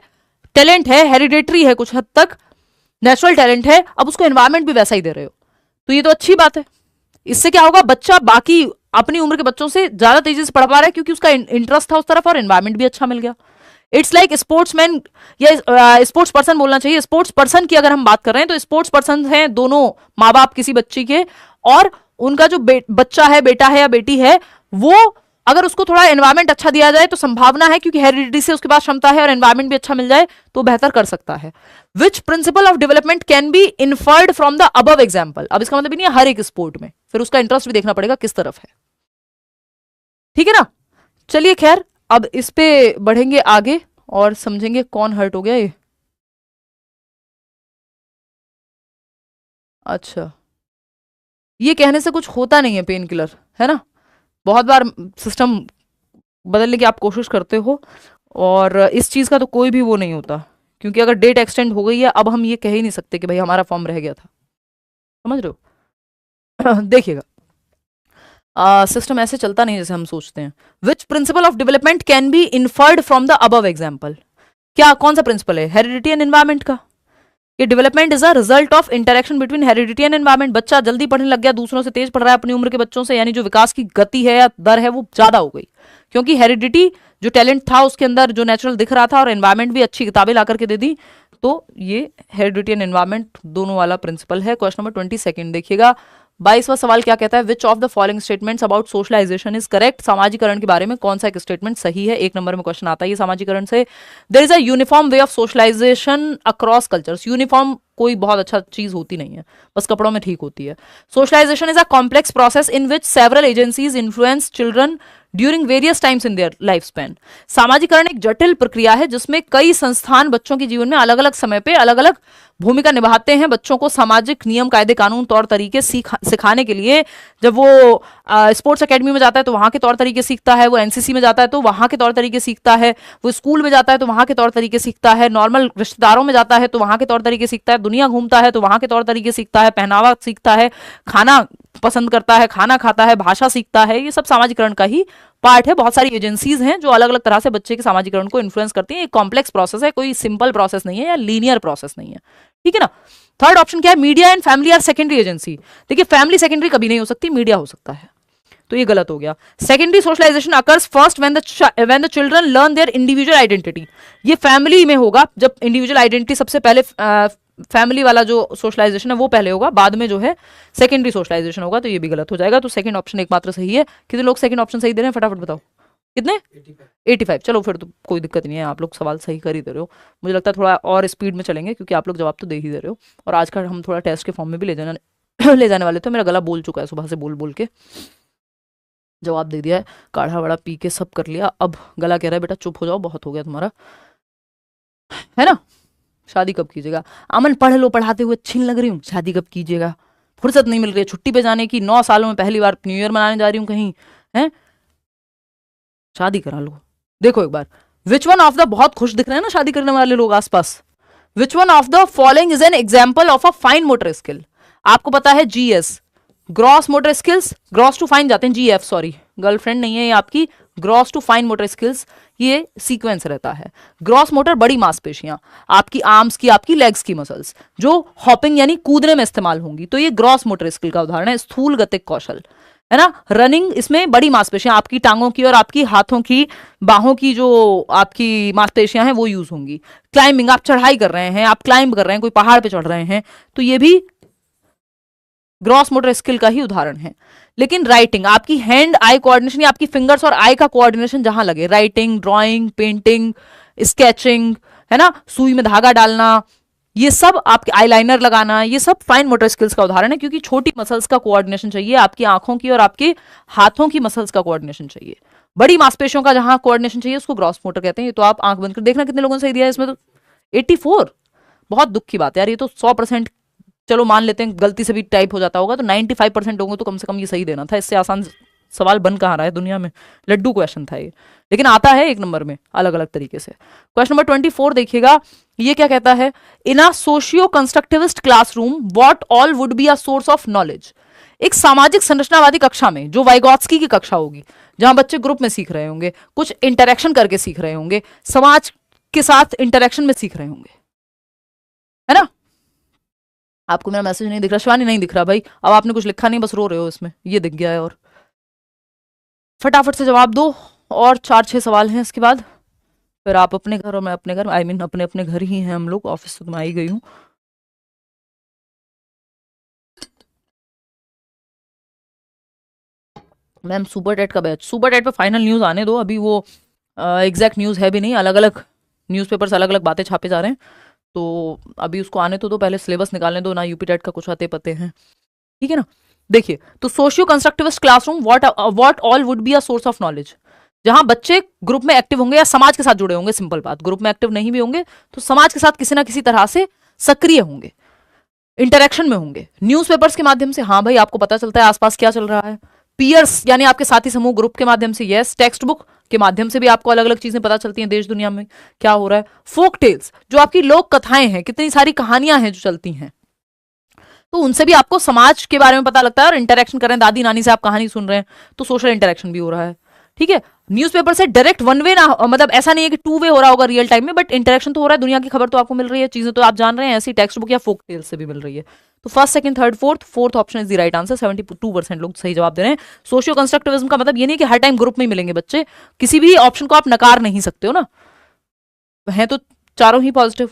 टैलेंट है, हेरिडेटरी है, कुछ हद तक नेचुरल टैलेंट है, अब उसको एनवायरमेंट भी वैसा ही दे रहे हो, तो ये तो अच्छी बात है। इससे क्या होगा, बच्चा बाकी अपनी उम्र के बच्चों से ज्यादा तेजी से पढ़ पा रहा है क्योंकि उसका इंटरेस्ट था उस तरफ और एनवायरमेंट भी अच्छा मिल गया। इट्स लाइक स्पोर्ट्समैन या स्पोर्ट्स पर्सन बोलना चाहिए। स्पोर्ट्स पर्सन की अगर हम बात कर रहे हैं तो स्पोर्ट्स पर्सन हैं दोनों माँ बाप किसी बच्ची के, और उनका जो बच्चा है, बेटा है या बेटी है, वो अगर उसको थोड़ा एनवायरमेंट अच्छा दिया जाए तो संभावना है, क्योंकि हेरिडिटी से उसके पास क्षमता है और एनवायरमेंट भी अच्छा मिल जाए तो बेहतर कर सकता है। Which principle of development can be inferred from the above example. अब इसका मतलब नहीं है हर एक स्पोर्ट में, फिर उसका इंटरेस्ट भी देखना पड़ेगा किस तरफ है, ठीक है ना। चलिए खैर, अब इस पे बढ़ेंगे आगे और समझेंगे कौन हर्ट हो गया ये। अच्छा, ये कहने से कुछ होता नहीं है पेन किलर, है ना। बहुत बार सिस्टम बदलने की आप कोशिश करते हो और इस चीज का तो कोई भी वो नहीं होता, क्योंकि अगर डेट एक्सटेंड हो गई है अब हम ये कह ही नहीं सकते कि भाई हमारा फॉर्म रह गया था, समझ रहे हो। देखिएगा, सिस्टम ऐसे चलता नहीं जैसे हम सोचते हैं। Which principle of development can be inferred from the above example. क्या, कौन सा प्रिंसिपल है, हेरिडिटी एंड एनवायरमेंट का। ये development is a result of interaction between heredity and environment. बच्चा जल्दी पढ़ने लग गया, दूसरों से तेज पढ़ रहा है अपनी उम्र के बच्चों से, यानी जो विकास की गति है या दर है वो ज्यादा हो गई, क्योंकि हेरिडिटी जो टैलेंट था उसके अंदर जो नेचुरल दिख रहा था और एनवायरमेंट भी अच्छी किताबें ला करके दे दी, तो ये हेरिडिटी एंड एनवायरमेंट दोनों वाला प्रिंसिपल है। क्वेश्चन नंबर 22 देखिएगा। 22वां सवाल क्या कहता है, which of the following statements about socialisation is correct. सामाजिकरण के बारे में कौन सा एक स्टेटमेंट सही है। 1 नंबर में क्वेश्चन आता है सामाजिकरण से। There is a uniform way of socialisation across cultures. Uniform कोई बहुत अच्छा चीज होती नहीं है, बस कपड़ों में ठीक होती है। Socialisation is a complex process in which several agencies influence children during various times in their life span. सामाजिकरण एक जटिल प्रक्रिया है जिसमें कई संस्थान बच्चों के जीवन में अलग अलग समय पे अलग अलग भूमिका निभाते हैं। बच्चों को सामाजिक नियम, कायदे, कानून, तौर तरीके सिखाने के लिए जब वो स्पोर्ट्स एकेडमी में जाता है तो वहां के तौर तरीके सीखता है, वो एनसीसी में जाता है तो वहां के तौर तरीके सीखता है, वो स्कूल में जाता है तो वहां के तौर तरीके सीखता है, नॉर्मल रिश्तेदारों में जाता है तो वहां के तौर तरीके सीखता है, दुनिया घूमता है तो वहां के तौर तरीके सीखता है, पहनावा सीखता है, खाना पसंद करता है, खाना खाता है, भाषा सीखता है। ये सब सामाजिकरण का ही पार्ट है। बहुत सारी एजेंसीज हैं जो अलग अलग तरह से बच्चे के सामाजिकरण को इन्फ्लुएंस करती हैं। एक कॉम्प्लेक्स प्रोसेस है, कोई सिंपल प्रोसेस नहीं है या लीनियर प्रोसेस नहीं है, ठीक है ना। थर्ड ऑप्शन क्या है, media and family are secondary agency. देखिए, फैमिली सेकेंडरी कभी नहीं हो सकती, मीडिया हो सकता है, तो ये गलत हो गया। Secondary socialization occurs first when the children learn their individual identity. ये फैमिली में होगा, जब इंडिविजुअल आइडेंटिटी सबसे पहले फैमिली वाला जो सोशलाइजेशन है वो पहले होगा, बाद में जो है सेकेंडरी सोशलाइजेशन होगा, तो ये भी गलत हो जाएगा। तो सेकंड ऑप्शन एकमात्र सही है। कितने लोग सेकंड ऑप्शन सही दे रहे हैं, फटाफट बताओ कितने। 85। चलो फिर तो कोई दिक्कत नहीं है, आप लोग सवाल सही कर ही दे रहे हो। मुझे लगता है थोड़ा और स्पीड में चलेंगे क्योंकि आप लोग जवाब तो दे ही दे रहे हो, और आज का हम थोड़ा टेस्ट के फॉर्म में भी ले जाने वाले थे। मेरा गला बोल चुका है सुबह से, बोल बोल के जवाब दे दिया है, काढ़ा वाड़ा पी के सब कर लिया। अब गला कह रहा है बेटा चुप हो जाओ, बहुत हो गया तुम्हारा, है ना। शादी कब कीजिएगा। अमन पढ़ लो, पढ़ाते हुए अच्छी लग रही हूँ, शादी कब कीजिएगा। फुर्सत नहीं मिल रही है छुट्टी पे जाने की, 9 सालों में पहली बार न्यू ईयर मनाने जा रही हूँ कहीं, है। शादी करा लो। देखो एक बार, विच वन ऑफ द, बहुत खुश दिख रहे हैं ना शादी करने वाले लोग आसपास। Which one of the following is an example of a fine motor skill. आपको पता है GS, gross motor skills, gross to fine जाते हैं, जीएफ सॉरी, गर्लफ्रेंड नहीं है ये आपकी, gross to fine motor skills ये सीक्वेंस रहता है। ग्रॉस मोटर बड़ी मांसपेशियां, आपकी आर्म्स की, आपकी लेग्स की मसल्स जो हॉपिंग यानी कूदने में इस्तेमाल होंगी, तो ये ग्रॉस मोटर स्किल का उदाहरण है। स्थूल गतिक कौशल, है ना। रनिंग, इसमें बड़ी मांसपेशियां आपकी टांगों की और आपकी हाथों की, बाहों की जो आपकी मांसपेशियां हैं वो यूज होंगी। क्लाइंबिंग, आप चढ़ाई कर रहे हैं, आप क्लाइंब कर रहे हैं, कोई पहाड़ पे चढ़ रहे हैं, तो ये भी ग्रॉस मोटर स्किल का ही उदाहरण है। लेकिन राइटिंग, आपकी हैंड आई कोऑर्डिनेशन या आपकी फिंगर्स और आई का कोऑर्डिनेशन जहां लगे, राइटिंग, ड्राइंग, पेंटिंग, स्केचिंग, है ना, सुई में धागा डालना, ये सब, आपके आईलाइनर लगाना, ये सब फाइन मोटर स्किल्स का उदाहरण है, क्योंकि छोटी मसल्स का कोऑर्डिनेशन चाहिए, आपकी आंखों की और आपके हाथों की मसल्स का कोऑर्डिनेशन चाहिए। बड़ी मांसपेशियों का जहां कोऑर्डिनेशन चाहिए उसको ग्रॉस मोटर कहते हैं। ये तो आप आंख बंद कर देखना कितने लोगों ने सही दिया है इसमें, तो 84। बहुत दुख की बात है यार, ये तो 100%, चलो मान लेते हैं गलती से भी टाइप हो जाता होगा, तो 95% लोगों तो कम से कम ये सही देना था। इससे आसान सवाल बन कहाँ रहा है दुनिया में, लड्डू क्वेश्चन था ये, लेकिन आता है एक नंबर में अलग अलग तरीके से। क्वेश्चन नंबर 24 देखिएगा, ये क्या कहता है, in a socio constructivist classroom what all would be a source of knowledge. एक सामाजिक संरचनावादी कक्षा में, जो वाइगॉत्स्की की कक्षा होगी, जहां बच्चे ग्रुप में सीख रहे होंगे, कुछ इंटरेक्शन करके सीख रहे होंगे, समाज के साथ इंटरेक्शन में सीख रहे होंगे, है ना। आपको मेरा मैसेज नहीं दिख रहा शिवानी? नहीं दिख रहा भाई, अब आपने कुछ लिखा नहीं, बस रो रहे हो इसमें, ये दिख गया है। और फटाफट से जवाब दो, और 4-6 सवाल हैं इसके बाद, फिर आप अपने घर और मैं अपने घर, आई मीन अपने अपने घर ही हैं हम लोग, ऑफिस तो मैं आई गई हूँ। मैम सुपर टेट का बैच, सुपर टेट पे फाइनल न्यूज आने दो, अभी वो एग्जैक्ट न्यूज है भी नहीं, अलग अलग न्यूज़पेपर्स अलग अलग बातें छापे जा रहे हैं, तो अभी उसको आने तो दो, पहले सिलेबस निकालने दो ना, यूपी टेट का कुछ आते पते हैं, ठीक है ना। देखिए, तो socio constructivist classroom what all would be a source of knowledge, जहां बच्चे ग्रुप में एक्टिव होंगे या समाज के साथ जुड़े होंगे, सिंपल बात, ग्रुप में एक्टिव नहीं भी होंगे तो समाज के साथ किसी ना किसी तरह से सक्रिय होंगे, इंटरेक्शन में होंगे, न्यूज़पेपर्स के माध्यम से, हाँ भाई आपको पता चलता है आसपास क्या चल रहा है, पीयर्स यानी आपके साथी समूह ग्रुप के माध्यम से, यस, टेक्स्ट बुक के माध्यम से भी आपको अलग अलग चीजें पता चलती हैं देश दुनिया में क्या हो रहा है, फोक टेल्स जो आपकी लोक कथाएं हैं, कितनी सारी कहानियां हैं जो चलती हैं, तो उनसे भी आपको समाज के बारे में पता लगता है, और इंटरेक्शन कर रहे हैं, दादी नानी से आप कहानी सुन रहे हैं, तो सोशल इंटरेक्शन भी हो रहा है, ठीक है। न्यूज़पेपर से डायरेक्ट वन वे ना, मतलब ऐसा नहीं है कि 2 वे हो रहा होगा रियल टाइम में, बट इंटरेक्शन तो हो रहा है, दुनिया की खबर तो आपको मिल रही है, चीजें तो आप जान रहे हैं, ऐसी टेक्स्ट बुक या फोक टेल से भी मिल रही है। तो first, second, third, fourth option is the right answer, 72% लोग सही जवाब दे रहे हैं। सोशियो कंस्ट्रक्टिविज्म का मतलब ये नहीं कि हर टाइम ग्रुप में मिलेंगे बच्चे, किसी भी ऑप्शन को आप नकार नहीं सकते हो ना, है तो चारों ही positive.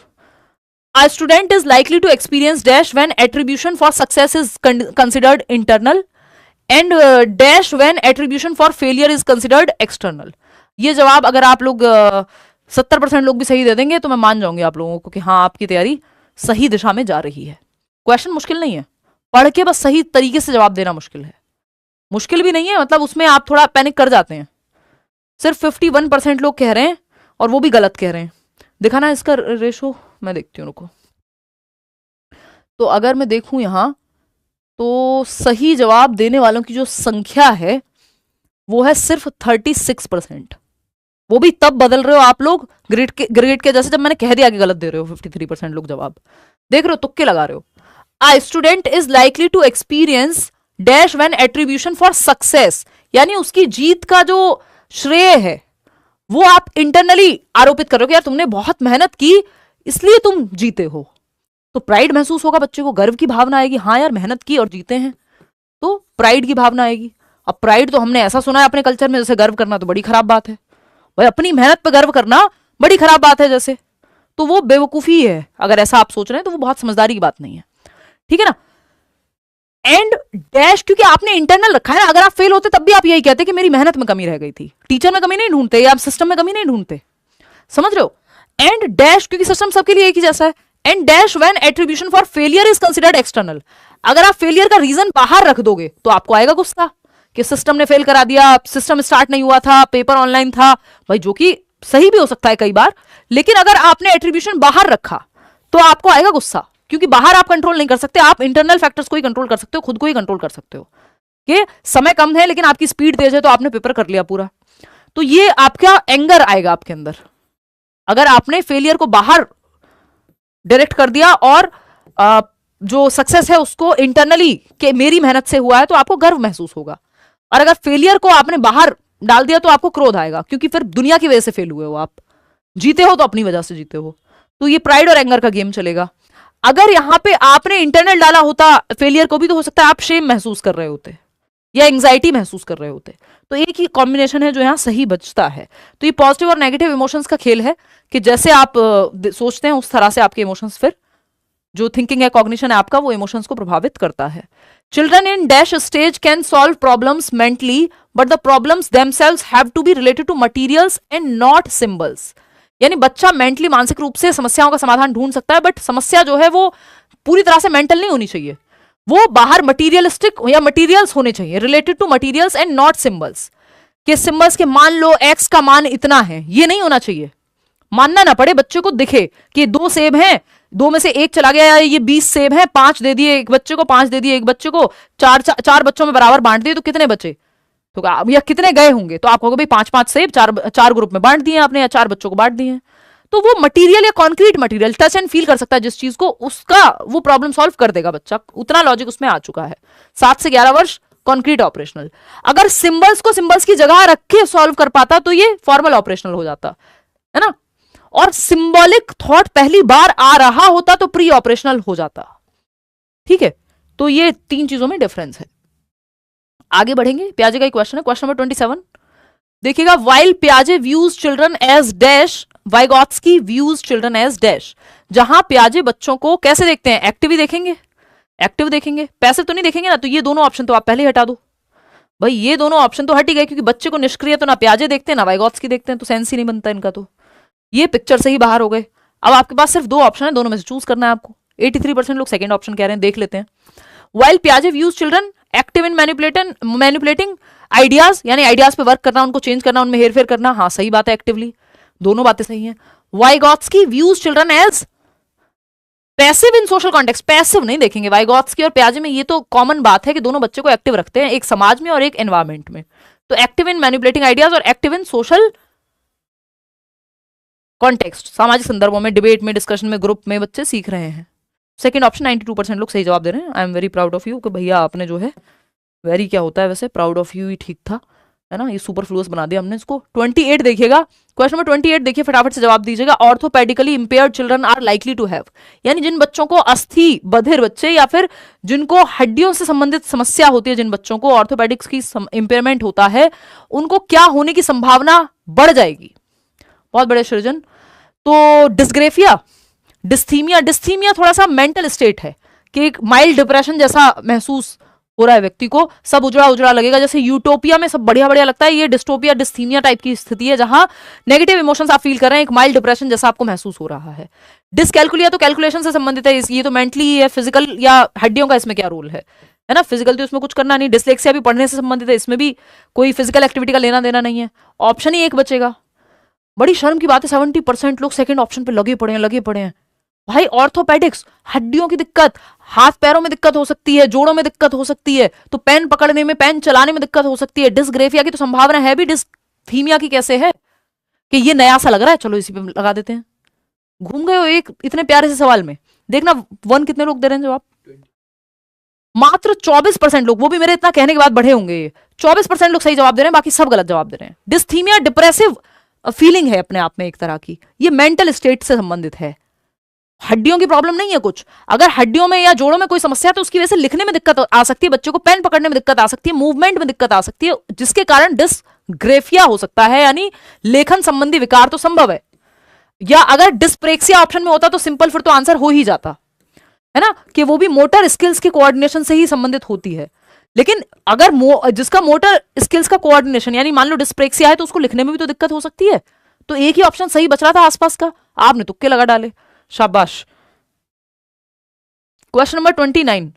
A student is likely to experience dash when attribution for success is considered internal and dash when attribution for failure is considered external। ये जवाब अगर आप लोग 70% लोग भी सही दे देंगे तो मैं मान जाऊंगी आप लोगों को कि हाँ आपकी तैयारी सही दिशा में जा रही है। क्वेश्चन मुश्किल नहीं है, पढ़ के बस सही तरीके से जवाब देना मुश्किल है, मुश्किल भी नहीं है, मतलब उसमें आप थोड़ा पैनिक कर जाते हैं। सिर्फ 51% लोग कह रहे हैं और वो भी गलत कह रहे हैं। दिखाना इसका रेशो, मैं देखती हूँ, रुको। तो अगर मैं देखूं यहां, तो सही जवाब देने वालों की जो संख्या है वो है सिर्फ 36%। वो भी तब बदल रहे हो आप लोग ग्रेड के जैसे जब मैंने कह दिया कि गलत दे रहे हो। 53% लोग जवाब देख रहे हो, तुक्के लगा रहे हो। A student is likely to experience dash when attribution for success, यानी उसकी जीत का जो श्रेय है वो आप इंटरनली आरोपित कर रहे हो कि यार तुमने बहुत मेहनत की इसलिए तुम जीते हो, तो प्राइड महसूस होगा, बच्चे को गर्व की भावना आएगी, हाँ यार मेहनत की और जीते हैं, तो प्राइड की भावना आएगी। अब प्राइड तो हमने ऐसा सुना है अपने कल्चर में जैसे गर्व करना तो बड़ी खराब बात है, भाई अपनी मेहनत पर गर्व करना बड़ी खराब बात है जैसे, तो वो बेवकूफी है। अगर ऐसा आप सोच रहे हैं तो वो बहुत समझदारी की बात नहीं है, ठीक है ना। एंड डैश क्योंकि आपने इंटरनल रखा है ना, अगर आप फेल होते तब भी आप यही कहते कि मेरी मेहनत में कमी रह गई थी, टीचर में कमी नहीं ढूंढते या आप सिस्टम में कमी नहीं ढूंढते, समझ रहे हो। एंड डैश क्योंकि सिस्टम सबके लिए एक ही जैसा है। And dash when attribution for failure is considered external, अगर आप फेलियर का रीजन बाहर रख दोगे तो आपको आएगा गुस्सा कि सिस्टम ने फेल करा दिया, सिस्टम स्टार्ट नहीं हुआ था, पेपर ऑनलाइन था, भाई जो कि सही भी हो सकता है कई बार, लेकिन अगर आपने एट्रीब्यूशन बाहर रखा तो आपको आएगा गुस्सा, क्योंकि बाहर आप कंट्रोल नहीं कर सकते, आप इंटरनल फैक्टर्स को ही कंट्रोल कर सकते हो, खुद को ही कंट्रोल कर सकते हो कि समय कम है लेकिन आपकी स्पीड तेज है तो आपने पेपर कर लिया पूरा, तो ये आपका एंगर आएगा आपके अंदर। अगर आपने फेलियर को बाहर डायरेक्ट कर दिया और जो सक्सेस है उसको इंटरनली कि मेरी मेहनत से हुआ है तो आपको गर्व महसूस होगा, और अगर फेलियर को आपने बाहर डाल दिया तो आपको क्रोध आएगा, क्योंकि फिर दुनिया की वजह से फेल हुए हो, आप जीते हो तो अपनी वजह से जीते हो, तो ये प्राइड और एंगर का गेम चलेगा। अगर यहां पे आपने इंटरनल डाला होता फेलियर को भी तो हो सकता है आप शेम महसूस कर रहे होते या एंग्जाइटी महसूस कर रहे होते, तो एक ही कॉम्बिनेशन है जो यहाँ सही बचता है। तो ये पॉजिटिव और नेगेटिव इमोशंस का खेल है कि जैसे आप सोचते हैं उस तरह से आपके इमोशंस, फिर जो थिंकिंग है, कॉग्निशन है आपका, वो इमोशंस को प्रभावित करता है। Children in dash stage can solve problems mentally but the problems themselves have to be related to materials and not symbols. यानी बच्चा मेंटली मानसिक रूप से समस्याओं का समाधान ढूंढ सकता है, बट समस्या जो है वो पूरी तरह से मेंटल नहीं होनी चाहिए, वो बाहर मटीरियलिस्टिक या मटीरियल्स होने चाहिए, related to materials and not symbols. कि सिंबल्स के मान लो एक्स का मान इतना है, ये नहीं होना चाहिए। मानना ना पड़े, बच्चे को दिखे कि 2 सेब हैं, 2 में से 1 चला गया, ये 20 सेब हैं, 5 दे दिए एक बच्चे को, 5 दे दिए एक बच्चे को, 4 बच्चों में बराबर बांट दिए तो कितने बचे, तो या कितने गए होंगे, तो आप कहोगे भाई 5-5 सेब 4 ग्रुप में बांट दिए आपने, या 4 बच्चों को बांट दिए। तो वो मटेरियल या concrete material touch and feel कर सकता है जिस चीज को, उसका वो प्रॉब्लम सॉल्व कर देगा बच्चा, उतना लॉजिक उसमें आ चुका है। 7 से 11 वर्ष कॉन्क्रीट ऑपरेशनल। अगर सिंबल्स को सिंबल्स की जगह रख के सॉल्व कर पाता तो ये फॉर्मल ऑपरेशनल हो जाता है ना, और सिंबॉलिक थॉट पहली बार आ रहा होता तो प्री ऑपरेशनल हो जाता। ठीक है, तो ये 3 चीजों में डिफरेंस है। आगे बढ़ेंगे, पियाजे का क्वेश्चन है, क्वेश्चन नंबर 27 देखिएगा। वाइल पियाजे views children as dash, Vygotsky views children as dash. जहां पियाजे बच्चों को कैसे देखते हैं, एक्टिव ही देखेंगे, एक्टिव देखेंगे, पैसिव तो नहीं देखेंगे ना, तो ये दोनों ऑप्शन तो आप पहले ही हटा दो भाई, ये दोनों ऑप्शन तो हट ही गए, क्योंकि बच्चे को निष्क्रिय तो ना पियाजे देखते हैं ना वाइगॉत्स्की देखते हैं, तो सेंस ही नहीं बनता इनका, तो ये पिक्चर से ही बाहर हो गए। अब आपके पास सिर्फ 2 ऑप्शन है, दोनों में से चूज करना है आपको। 83% लोग सेकंड ऑप्शन कह रहे हैं, देख लेते हैं। वाइल पियाजे views children active in manipulating ideas, यानी आइडियाज पे वर्क करना, उनको चेंज करना, उनमें हेरफेर करना, हाँ सही बात है, एक्टिवली, दोनों बातें सही हैं। वाइगॉत्स्की व्यूज चिल्ड्रन एज पैसिव इन सोशल कॉन्टेक्स्ट, पैसिव नहीं देखेंगे वाइगॉत्स्की और पियाजे में, ये तो कॉमन बात है कि दोनों बच्चे को एक्टिव रखते हैं, एक समाज में और एक एनवायरमेंट में। तो एक्टिव इन मैनिपुलेटिंग आइडियाज और एक्टिव इन सोशल कॉन्टेक्स्ट, सामाजिक संदर्भों में, डिबेट में, डिस्कशन में, ग्रुप में बच्चे सीख रहे हैं। सेकंड ऑप्शन 92% लोग सही जवाब दे रहे हैं। I am very proud of you कि भैया आपने जो है, वेरी क्या होता है वैसे, प्राउड ऑफ यू ही ठीक था, है ना, ये सुपरफ्लुअस बना दिया हमने इसको। 28 देखिएगा, क्वेश्चन नंबर 28 देखिए, फटाफट से जवाब दीजिएगा। Orthopaedically impaired children are likely to have, यानी जिन बच्चों को अस्थि बधिर बच्चे या फिर जिनको हड्डियों से संबंधित समस्या होती है, जिन बच्चों को ऑर्थोपेडिक्स की इंपेयरमेंट होता है, उनको क्या होने की संभावना बढ़ जाएगी। बहुत बड़े सृजन। तो डिस्ग्रेफिया, डिस्थीमिया, डिस्थीमिया थोड़ा सा मेंटल स्टेट है कि एक माइल्ड डिप्रेशन जैसा महसूस हो रहा है व्यक्ति को, सब उजड़ा उजड़ा लगेगा, जैसे यूटोपिया में सब बढ़िया बढ़िया लगता है, ये डिस्टोपिया डिस्थीमिया टाइप की स्थिति है जहां नेगेटिव इमोशंस आप फील कर रहे हैं, एक माइल्ड डिप्रेशन जैसा आपको महसूस हो रहा है। डिसकैलकुलिया तो कैलकुलेशन से संबंधित है, ये तो मेंटली है, फिजिकल या हड्डियों का इसमें क्या रोल है ना, फिजिकल तो इसमें कुछ करना नहीं। डिसलेक्सिया भी पढ़ने से संबंधित है, इसमें भी कोई फिजिकल एक्टिविटी का लेना देना नहीं है, ऑप्शन ही एक बचेगा। बड़ी शर्म की बात है, 70% लोग सेकंड ऑप्शन पे लगे पड़े हैं भाई। ऑर्थोपेडिक्स, हड्डियों की दिक्कत, हाथ पैरों में दिक्कत हो सकती है, जोड़ों में दिक्कत हो सकती है, तो पेन पकड़ने में, पेन चलाने में दिक्कत हो सकती है। डिस्ग्रेफिया की तो संभावना है भी, डिस्थीमिया की कैसे है कि ये नया सा लग रहा है, चलो इसी पे लगा देते हैं। घूम गए हो एक इतने प्यारे से सवाल में। देखना 1 कितने लोग दे रहे हैं जवाब, मात्र 24% लोग, वो भी मेरे इतना कहने के बाद बढ़े होंगे, 24% लोग सही जवाब दे रहे हैं, बाकी सब गलत जवाब दे रहे हैं। डिस्थीमिया डिप्रेसिव फीलिंग है अपने आप में एक तरह की, ये मेंटल स्टेट से संबंधित है, हड्डियों की प्रॉब्लम नहीं है कुछ। अगर हड्डियों में या जोड़ों में कोई समस्या है तो उसकी वजह से लिखने में दिक्कत आ सकती है, बच्चों को पेन पकड़ने में दिक्कत आ सकती है, मूवमेंट में दिक्कत आ सकती है, जिसके कारण डिस्ग्रेफिया हो सकता है, यानी लेखन संबंधी विकार तो संभव है। या अगर डिस्प्रेक्सिया ऑप्शन में होता तो सिंपल फिर तो आंसर हो ही जाता है ना, कि वो भी मोटर स्किल्स के कोऑर्डिनेशन से ही संबंधित होती है। लेकिन अगर जिसका मोटर स्किल्स का कोऑर्डिनेशन, यानी मान लो डिस्प्रेक्सिया है, तो उसको लिखने में भी तो दिक्कत हो सकती है। तो एक ही ऑप्शन सही बच रहा था आसपास का, आपने तुक्के लगा डाले, शाबाश। क्वेश्चन नंबर 29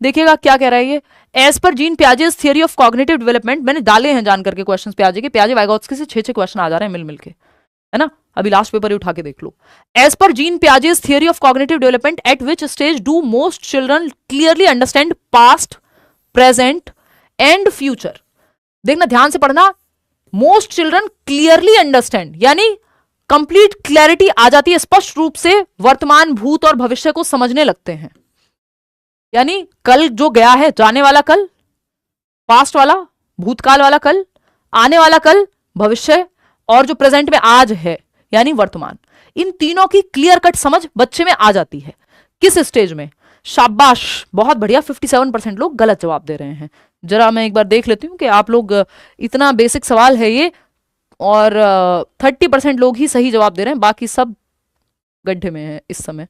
देखिएगा क्या कह रहा है ये। As per Jean Piaget's theory of cognitive development, मैंने डाले हैं जान करके क्वेश्चंस पियाजे के, पियाजे वाइगॉत्स्की से 6 क्वेश्चन आ जा रहे हैं मिल के, है ना, अभी लास्ट पेपर ही उठा के देख लो। As per Jean Piaget's theory of cognitive development at which stage do most children clearly understand past, present and future. देखना ध्यान से पढ़ना, मोस्ट चिल्ड्रन क्लियरली अंडरस्टैंड, यानी कंप्लीट क्लैरिटी आ जाती है, स्पष्ट रूप से वर्तमान, भूत और भविष्य को समझने लगते हैं। यानी कल जो गया है, जाने वाला कल, पास्ट वाला, भूतकाल वाला कल, आने वाला कल, भविष्य, और जो प्रेजेंट में आज है यानी वर्तमान, इन तीनों की क्लियर कट समझ बच्चे में आ जाती है। किस स्टेज में? शाबाश, बहुत बढ़िया, 57% लोग गलत जवाब दे रहे हैं। जरा मैं एक बार देख लेती हूं कि आप लोग, इतना बेसिक सवाल है ये, और 30% लोग ही सही जवाब दे रहे हैं, बाकी सब गड्ढे में है इस समय।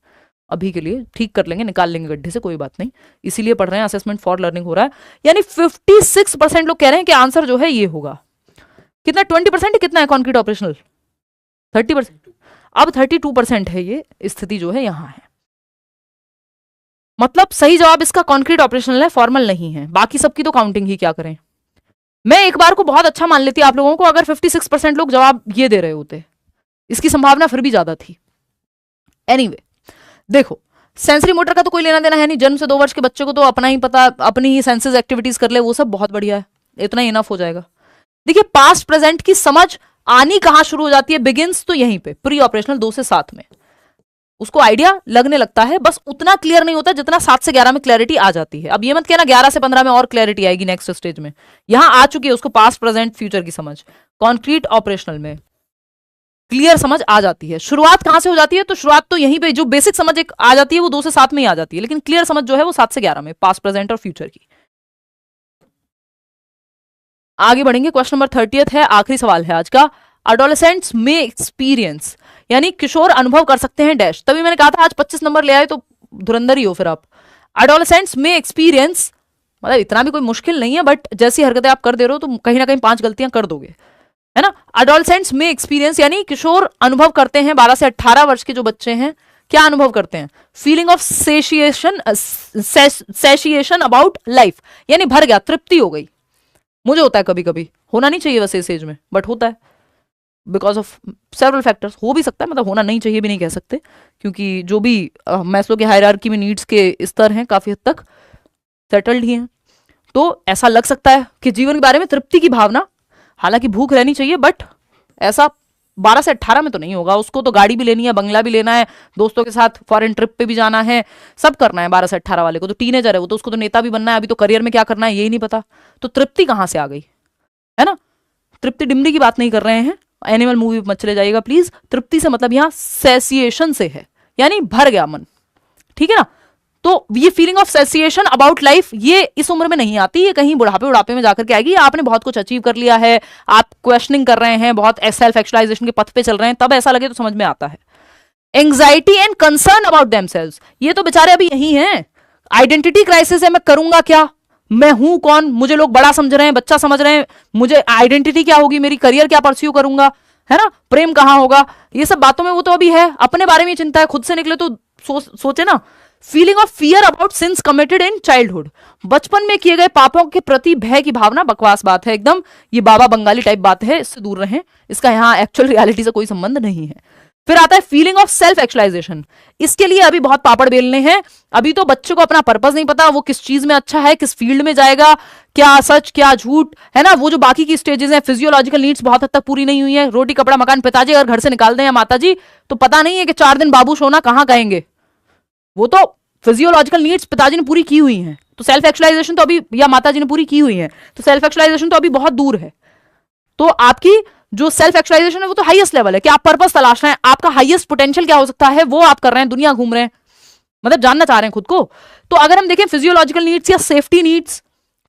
अभी के लिए ठीक कर लेंगे, निकाल लेंगे गड्ढे से, कोई बात नहीं, इसीलिए पढ़ रहे हैं, असेसमेंट फॉर लर्निंग हो रहा है। यानी 56% लोग कह रहे हैं कि आंसर जो है ये होगा। कितना, 20% कितना है कॉन्क्रीट ऑपरेशनल? 30%। अब 32% है, ये स्थिति जो है यहां है। मतलब सही जवाब इसका कॉन्क्रीट ऑपरेशनल है, फॉर्मल नहीं है। बाकी सबकी तो काउंटिंग ही क्या करें। मैं एक बार को बहुत अच्छा मान लेती आप लोगों को अगर 56% लोग जवाब ये दे रहे होते, इसकी संभावना फिर भी ज्यादा थी। एनीवे, देखो सेंसरी मोटर का तो कोई लेना देना है नहीं, जन्म से 2 वर्ष के बच्चे को तो अपना ही पता, अपनी ही सेंसेस एक्टिविटीज कर ले, वो सब बहुत बढ़िया है, इतना ही इनफ हो जाएगा। देखिए पास्ट प्रेजेंट की समझ आनी कहां शुरू हो जाती है, बिगिंस तो यहीं पे प्री ऑपरेशनल 2 से 7 में, उसको आइडिया लगने लगता है, बस उतना क्लियर नहीं होता जितना 7 से 11 में क्लैरिटी आ जाती है। अब ये मत कहना 11 से 15 में और क्लैरिटी आएगी नेक्स्ट स्टेज में, यहां आ चुकी है उसको पास्ट प्रेजेंट फ्यूचर की समझ। कॉन्क्रीट ऑपरेशनल में क्लियर समझ आ जाती है। शुरुआत कहां से हो जाती है, तो शुरुआत तो यहीं पे जो बेसिक समझ एक आ जाती है वो 2 से 7 में ही आ जाती है, लेकिन क्लियर समझ जो है वो 7 से 11 में, पास्ट प्रेजेंट और फ्यूचर की। आगे बढ़ेंगे, क्वेश्चन नंबर 30 है, आखिरी सवाल है आज का। अडोलेसेंट्स में एक्सपीरियंस, यानी किशोर अनुभव कर सकते हैं डैश। तभी मैंने कहा था आज 25 नंबर ले आए तो धुरंधर ही हो फिर आप। अडोलेसेंट्स में एक्सपीरियंस मतलब इतना भी कोई मुश्किल नहीं है, बट जैसी हरकतें आप कर दे रहे हो तो कहीं ना कहीं 5 गलतियां कर दोगे, है ना। अडोलेसेंट्स में एक्सपीरियंस यानी किशोर अनुभव करते हैं, 12 से 18 वर्ष के जो बच्चे हैं क्या अनुभव करते हैं, feeling of satiation about life, यानी भर गया, तृप्ति हो गई। मुझे होता है कभी कभी, होना नहीं चाहिए वैसे इस एज में, बट होता है बिकॉज ऑफ सेवरल फैक्टर्स। हो भी सकता है, मतलब होना नहीं चाहिए भी नहीं कह सकते, क्योंकि जो भी मैस्लो के हायरार्की में नीड्स के स्तर हैं काफी हद तक सेटल्ड ही हैं, तो ऐसा लग सकता है कि जीवन के बारे में तृप्ति की भावना, हालांकि भूख रहनी चाहिए, बट ऐसा 12 से 18 में तो नहीं होगा। उसको तो गाड़ी भी लेनी है, बंगला भी लेना है, दोस्तों के साथ फॉरेन ट्रिप पे भी जाना है, सब करना है। 12 से 18 वाले को तो टीनेजर है वो, तो उसको तो नेता भी बनना है, अभी तो करियर में क्या करना है यही नहीं पता, तो तृप्ति कहां से आ गई, है ना। तृप्ति डिमरी की बात नहीं कर रहे हैं, एनिमल मूवी मत चले जाइएगा प्लीज। तृप्ति से मतलब यहां सेसिएशन से है, यानी भर गया मन, ठीक है ना। तो ये फीलिंग ऑफ सेसिएशन अबाउट लाइफ ये इस उम्र में नहीं आती, ये कहीं बुढ़ापे में जाकर के आएगी। आपने बहुत कुछ अचीव कर लिया है, आप क्वेश्चनिंग कर रहे हैं, बहुत सेल्फ एक्चुअलाइजेशन के पथ पे चल रहे हैं, तब ऐसा लगे तो समझ में आता है। Anxiety and concern about themselves, ये तो बेचारे अभी यही हैं। आइडेंटिटी क्राइसिस है, मैं करूंगा क्या, मैं हूं कौन, मुझे लोग बड़ा समझ रहे हैं, बच्चा समझ रहे हैं, मुझे आइडेंटिटी क्या होगी, मेरी करियर क्या परस्यू करूंगा, है ना, प्रेम कहां होगा, ये सब बातों में वो तो अभी है। अपने बारे में चिंता है, खुद से निकले तो सोचे ना। Feeling of fear about since committed in childhood, बचपन में किए गए पापों के प्रति भय की भावना, बकवास बात है एकदम, ये बाबा बंगाली टाइप बात है, इससे दूर रहें, इसका यहाँ एक्चुअल रियलिटी से कोई संबंध नहीं है। फिर आता है फीलिंग ऑफ सेल्फ एक्चुअलाइजेशन, इसके लिए अभी बहुत पापड़ बेलने हैं। अभी तो बच्चे को अपना पर्पस नहीं पता, वो किस चीज में अच्छा है, किस फील्ड में जाएगा, क्या सच क्या झूठ, है ना। वो जो बाकी की स्टेजेस हैं, फिजियोलॉजिकल नीड्स बहुत हद तक पूरी नहीं हुई है, रोटी कपड़ा मकान, पिताजी अगर घर से निकाल दें या माताजी, तो पता नहीं है कि 4 दिन बाबू सोना कहाँ कहेंगे। वो तो फिजियोलॉजिकल नीड्स पिताजी ने पूरी की हुई हैं, तो सेल्फ एक्चुअलाइजेशन तो अभी, या माताजी ने पूरी की हुई है, तो सेल्फ एक्चुअलाइजेशन तो अभी बहुत दूर है। तो आपकी जो सेल्फ एक्चुअलाइजेशन है वो तो हाईएस्ट लेवल है कि आप पर्पस तलाश रहे हैं, आपका हाईएस्ट पोटेंशियल क्या हो सकता है वो आप कर रहे हैं, दुनिया घूम रहे हैं, मतलब जानना चाह रहे हैं खुद को। तो अगर हम देखें फिजियोलॉजिकल नीड्स या सेफ्टी नीड्स,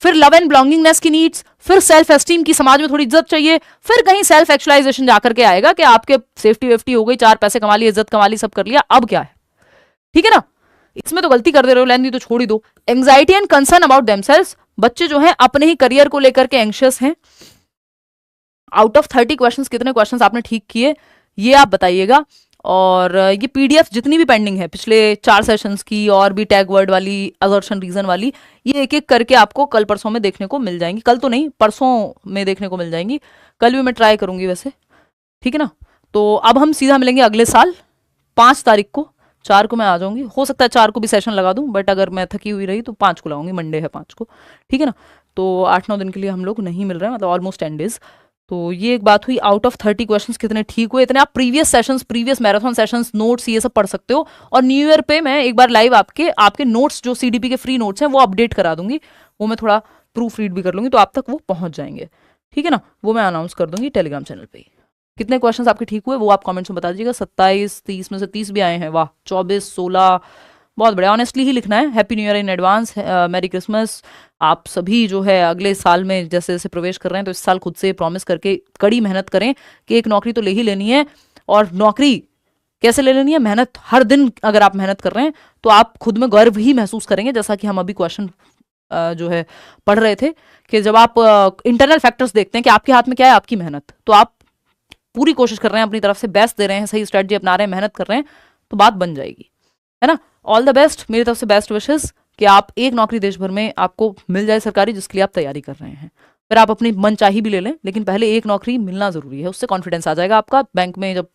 फिर लव एंड बिलोंगिंगनेस की नीड्स, फिर सेल्फ एस्टीम की, समाज में थोड़ी इज्जत चाहिए, फिर कहीं सेल्फ एक्चुअलाइजेशन जाकर के आएगा कि आपके सेफ्टी वेफ्टी हो गई, 4 पैसे कमा लिए, इज्जत कमा ली, सब कर लिया, अब क्या है, ठीक है ना। इसमें तो गलती कर दे रहे हो, लेंदी तो छोड़ ही दो। Anxiety and concern about themselves, बच्चे जो हैं अपने ही करियर को लेकर के एंग्शियस हैं। आउट ऑफ 30 क्वेश्चंस कितने क्वेश्चंस आपने ठीक किए ये आप बताइएगा। और ये पीडीएफ जितनी भी पेंडिंग है पिछले 4 सेशंस की, और भी टैग वर्ड वाली, असर्शन रीजन वाली, ये एक एक करके आपको कल परसों में देखने को मिल जाएंगी। कल तो नहीं, परसों में देखने को मिल जाएंगी, कल भी मैं ट्राई करूंगी वैसे, ठीक है ना। तो अब हम सीधा मिलेंगे अगले साल 5 तारीख को, 4 को मैं आ जाऊंगी, हो सकता है 4 को भी सेशन लगा दूं, बट अगर मैं थकी हुई रही तो 5 को लाऊंगी, मंडे है 5 को, ठीक है ना। तो 8-9 दिन के लिए हम लोग नहीं मिल रहे हैं, मतलब ऑलमोस्ट 10 डेज। तो ये एक बात हुई, आउट ऑफ 30 क्वेश्चंस कितने ठीक हुए, इतने आप previous sessions, previous marathon sessions, notes ये सब पढ़ सकते हो। और न्यू ईयर पे मैं एक बार लाइव आपके नोट्स जो सीडीपी के फ्री नोट्स हैं वो अपडेट करा दूंगी, वो मैं थोड़ा प्रूफ रीड भी कर लूंगी, तो आप तक वो पहुंच जाएंगे, ठीक है ना। वो मैं अनाउंस कर दूंगी टेलीग्राम चैनल पे। कितने क्वेश्चंस आपके ठीक हुए वो आप कमेंट्स में बता दीजिएगा। 27, 30 में से 30 भी आए हैं, वाह। 24, 16, बहुत बढ़िया, ऑनेस्टली ही लिखना है। Happy new year in advance, merry Christmas. आप सभी जो है अगले साल में जैसे जैसे प्रवेश कर रहे हैं, तो इस साल खुद से प्रॉमिस करके कड़ी मेहनत करें कि एक नौकरी तो ले ही लेनी है, और नौकरी कैसे ले लेनी है? मेहनत हर दिन अगर आप मेहनत कर रहे हैं तो आप खुद में गर्व ही महसूस करेंगे, जैसा कि हम अभी क्वेश्चन जो है पढ़ रहे थे कि जब आप इंटरनल फैक्टर्स देखते हैं कि आपके हाथ में क्या है, आपकी मेहनत, तो आप पूरी कोशिश कर रहे हैं, अपनी तरफ से बेस्ट दे रहे हैं, सही स्ट्रेटजी अपना रहे हैं, मेहनत कर रहे हैं, तो बात बन जाएगी, है ना। ऑल द बेस्ट, मेरी तरफ से बेस्ट विशेस कि आप एक नौकरी देश भर में आपको मिल जाए सरकारी, जिसके लिए आप तैयारी कर रहे हैं। फिर आप अपनी मन चाही भी ले लें, लेकिन पहले एक नौकरी मिलना जरूरी है, उससे कॉन्फिडेंस आ जाएगा आपका। बैंक में जब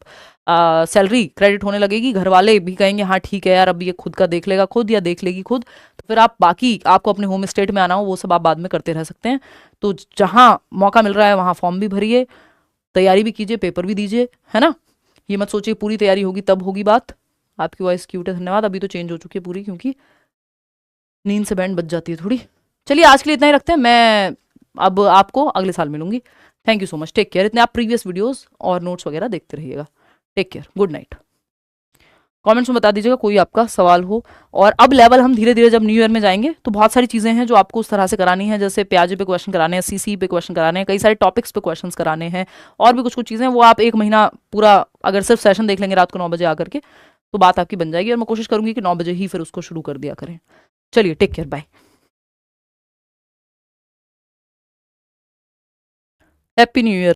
सैलरी क्रेडिट होने लगेगी, घर वाले भी कहेंगे हाँ ठीक है यार, अब ये खुद का देख लेगा खुद या देख लेगी खुद, तो फिर आप बाकी आपको अपने होम स्टेट में आना हो वो सब आप बाद में करते रह सकते हैं। तो जहाँ मौका मिल रहा है वहाँ फॉर्म भी भरिए, तैयारी भी कीजिए, पेपर भी दीजिए, है ना। ये मत सोचिए पूरी तैयारी होगी तब होगी बात। आपकी वॉइस क्यूट है, धन्यवाद। अभी तो चेंज हो चुकी है पूरी, क्योंकि नींद से बैंड बज जाती है थोड़ी। चलिए आज के लिए इतना ही रखते हैं, मैं अब आपको अगले साल मिलूंगी। Thank you so much, take care. इतने आप प्रीवियस वीडियोस और नोट्स वगैरह देखते रहिएगा। Take care, good night. Comments में बता दीजिएगा कोई आपका सवाल हो। और अब लेवल हम धीरे धीरे जब न्यू ईयर में जाएंगे तो बहुत सारी चीज़ें हैं जो आपको उस तरह से करानी है, जैसे प्याजे पे क्वेश्चन कराने हैं, सीसी पे क्वेश्चन कराने हैं, कई सारे टॉपिक्स पे क्वेश्चन कराने हैं, और भी कुछ कुछ चीज़ें, वो आप एक महीना पूरा अगर सिर्फ सेशन देख लेंगे रात को 9 बजे आकर के, तो बात आपकी बन जाएगी। और मैं कोशिश करूंगी कि 9 बजे ही फिर उसको शुरू कर दिया करें। चलिए take care, bye, happy new year.